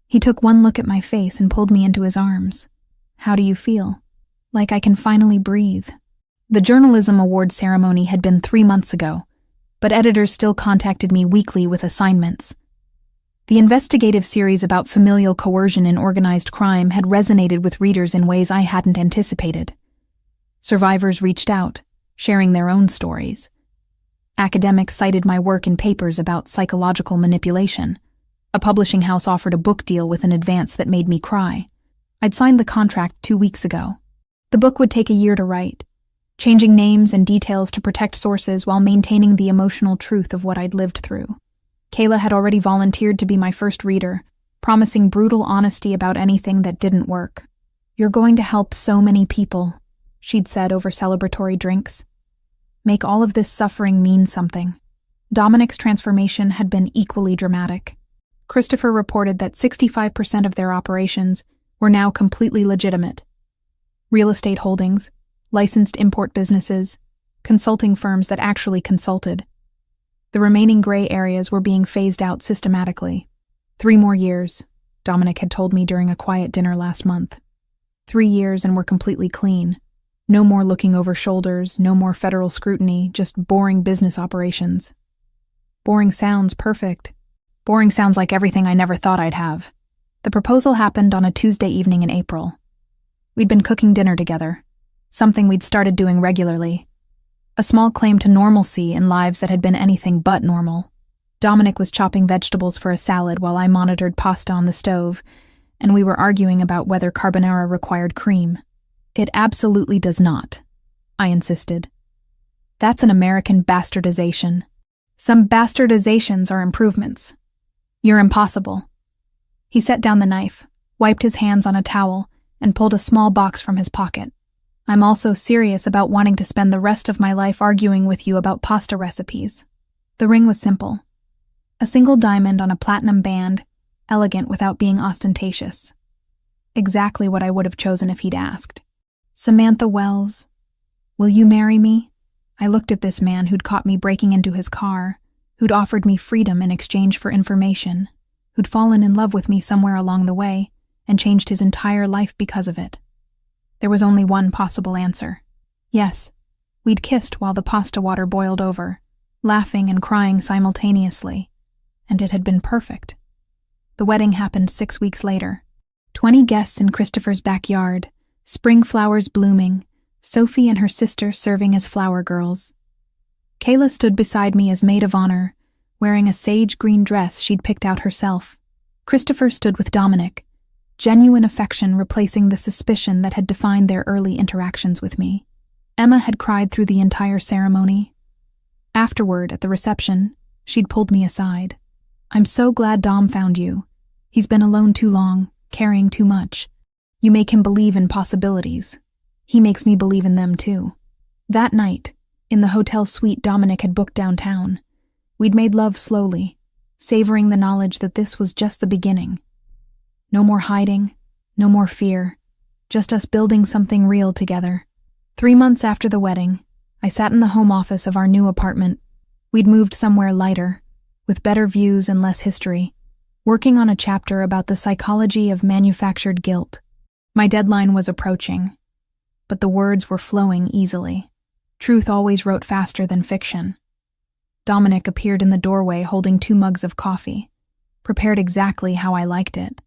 He took one look at my face and pulled me into his arms. "How do you feel?" "Like I can finally breathe." The journalism award ceremony had been 3 months ago, but editors still contacted me weekly with assignments. The investigative series about familial coercion in organized crime had resonated with readers in ways I hadn't anticipated. Survivors reached out, sharing their own stories. Academics cited my work in papers about psychological manipulation. A publishing house offered a book deal with an advance that made me cry. I'd signed the contract 2 weeks ago. The book would take a year to write, changing names and details to protect sources while maintaining the emotional truth of what I'd lived through. Kayla had already volunteered to be my first reader, promising brutal honesty about anything that didn't work. "You're going to help so many people," she'd said over celebratory drinks. "Make all of this suffering mean something." Dominic's transformation had been equally dramatic. Christopher reported that 65% of their operations were now completely legitimate. Real estate holdings, licensed import businesses, consulting firms that actually consulted. The remaining gray areas were being phased out systematically. 3 more years, Dominic had told me during a quiet dinner last month. 3 years and we're completely clean. No more looking over shoulders, no more federal scrutiny, just boring business operations. Boring sounds perfect. Boring sounds like everything I never thought I'd have. The proposal happened on a Tuesday evening in April. We'd been cooking dinner together, something we'd started doing regularly. A small claim to normalcy in lives that had been anything but normal. Dominic was chopping vegetables for a salad while I monitored pasta on the stove, and we were arguing about whether carbonara required cream. It absolutely does not, I insisted. That's an American bastardization. Some bastardizations are improvements. You're impossible. He set down the knife, wiped his hands on a towel, and pulled a small box from his pocket. I'm also serious about wanting to spend the rest of my life arguing with you about pasta recipes. The ring was simple. A single diamond on a platinum band, elegant without being ostentatious. Exactly what I would have chosen if he'd asked. Samantha Wells, will you marry me? I looked at this man who'd caught me breaking into his car, who'd offered me freedom in exchange for information, who'd fallen in love with me somewhere along the way and changed his entire life because of it. There was only one possible answer. Yes, we'd kissed while the pasta water boiled over, laughing and crying simultaneously, and it had been perfect. The wedding happened 6 weeks later. 20 guests in Christopher's backyard, spring flowers blooming, Sophie and her sister serving as flower girls. Kayla stood beside me as maid of honor, wearing a sage green dress she'd picked out herself. Christopher stood with Dominic, genuine affection replacing the suspicion that had defined their early interactions with me. Emma had cried through the entire ceremony. Afterward, at the reception, she'd pulled me aside. I'm so glad Dom found you. He's been alone too long, carrying too much. You make him believe in possibilities. He makes me believe in them too. That night, in the hotel suite Dominic had booked downtown, we'd made love slowly, savoring the knowledge that this was just the beginning. No more hiding, no more fear, just us building something real together. 3 months after the wedding, I sat in the home office of our new apartment. We'd moved somewhere lighter, with better views and less history, working on a chapter about the psychology of manufactured guilt. My deadline was approaching, but the words were flowing easily. Truth always wrote faster than fiction. Dominic appeared in the doorway holding 2 mugs of coffee, prepared exactly how I liked it.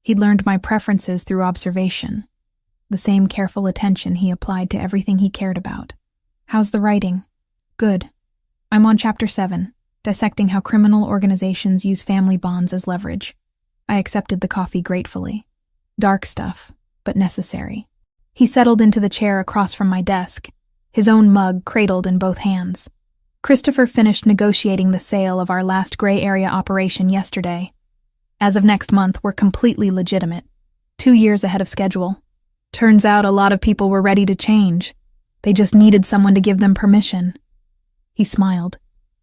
He'd learned my preferences through observation, the same careful attention he applied to everything he cared about. How's the writing? Good. I'm on Chapter 7, dissecting how criminal organizations use family bonds as leverage. I accepted the coffee gratefully. Dark stuff, but necessary. He settled into the chair across from my desk, his own mug cradled in both hands. Christopher finished negotiating the sale of our last gray area operation yesterday. As of next month, we're completely legitimate. 2 years ahead of schedule. Turns out a lot of people were ready to change. They just needed someone to give them permission. He smiled,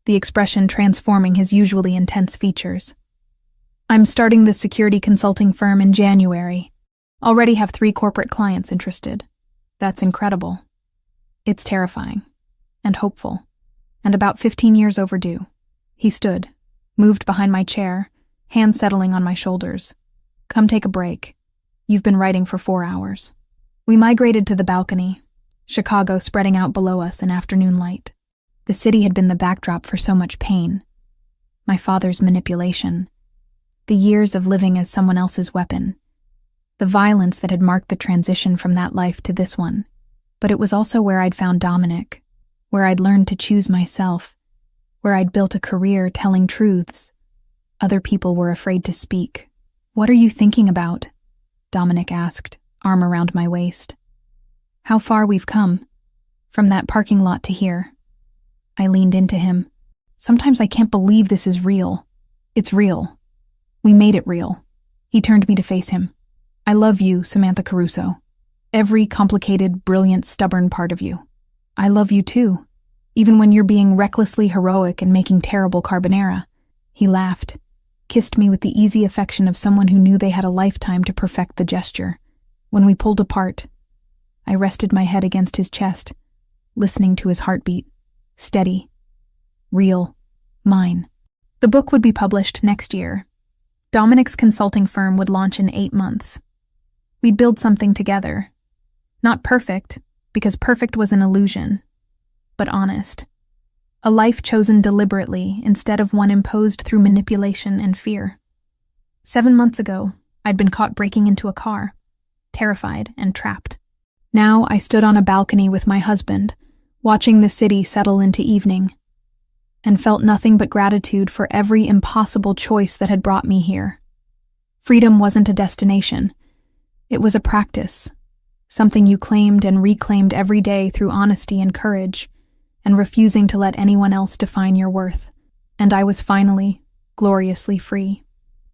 the expression transforming his usually intense features. I'm starting the security consulting firm in January. Already have 3 corporate clients interested. That's incredible. It's terrifying. And hopeful. And about 15 years overdue. He stood, moved behind my chair, hands settling on my shoulders. Come take a break. You've been writing for 4 hours. We migrated to the balcony, Chicago spreading out below us in afternoon light. The city had been the backdrop for so much pain. My father's manipulation. The years of living as someone else's weapon. The violence that had marked the transition from that life to this one. But it was also where I'd found Dominic, where I'd learned to choose myself, where I'd built a career telling truths other people were afraid to speak. What are you thinking about? Dominic asked, arm around my waist. How far we've come. From that parking lot to here. I leaned into him. Sometimes I can't believe this is real. It's real. We made it real. He turned me to face him. I love you, Samantha Caruso. Every complicated, brilliant, stubborn part of you. I love you too, even when you're being recklessly heroic and making terrible carbonara. He laughed, kissed me with the easy affection of someone who knew they had a lifetime to perfect the gesture. When we pulled apart, I rested my head against his chest, listening to his heartbeat. Steady. Real. Mine. The book would be published next year. Dominic's consulting firm would launch in 8 months. We'd build something together. Not perfect, because perfect was an illusion, but honest. A life chosen deliberately instead of one imposed through manipulation and fear. 7 months ago, I'd been caught breaking into a car, terrified and trapped. Now I stood on a balcony with my husband, watching the city settle into evening, and felt nothing but gratitude for every impossible choice that had brought me here. Freedom wasn't a destination. It was a practice, something you claimed and reclaimed every day through honesty and courage, and refusing to let anyone else define your worth. And I was finally, gloriously free.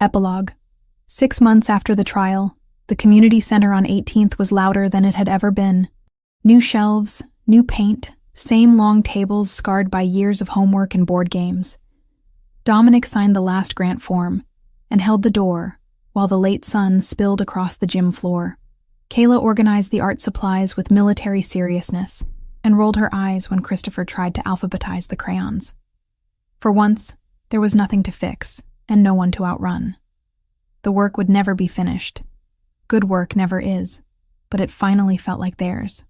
Epilogue. 6 months after the trial, the community center on 18th was louder than it had ever been. New shelves, new paint, same long tables scarred by years of homework and board games. Dominic signed the last grant form and held the door while the late sun spilled across the gym floor. Kayla organized the art supplies with military seriousness and rolled her eyes when Christopher tried to alphabetize the crayons. For once, there was nothing to fix and no one to outrun. The work would never be finished. Good work never is, but it finally felt like theirs.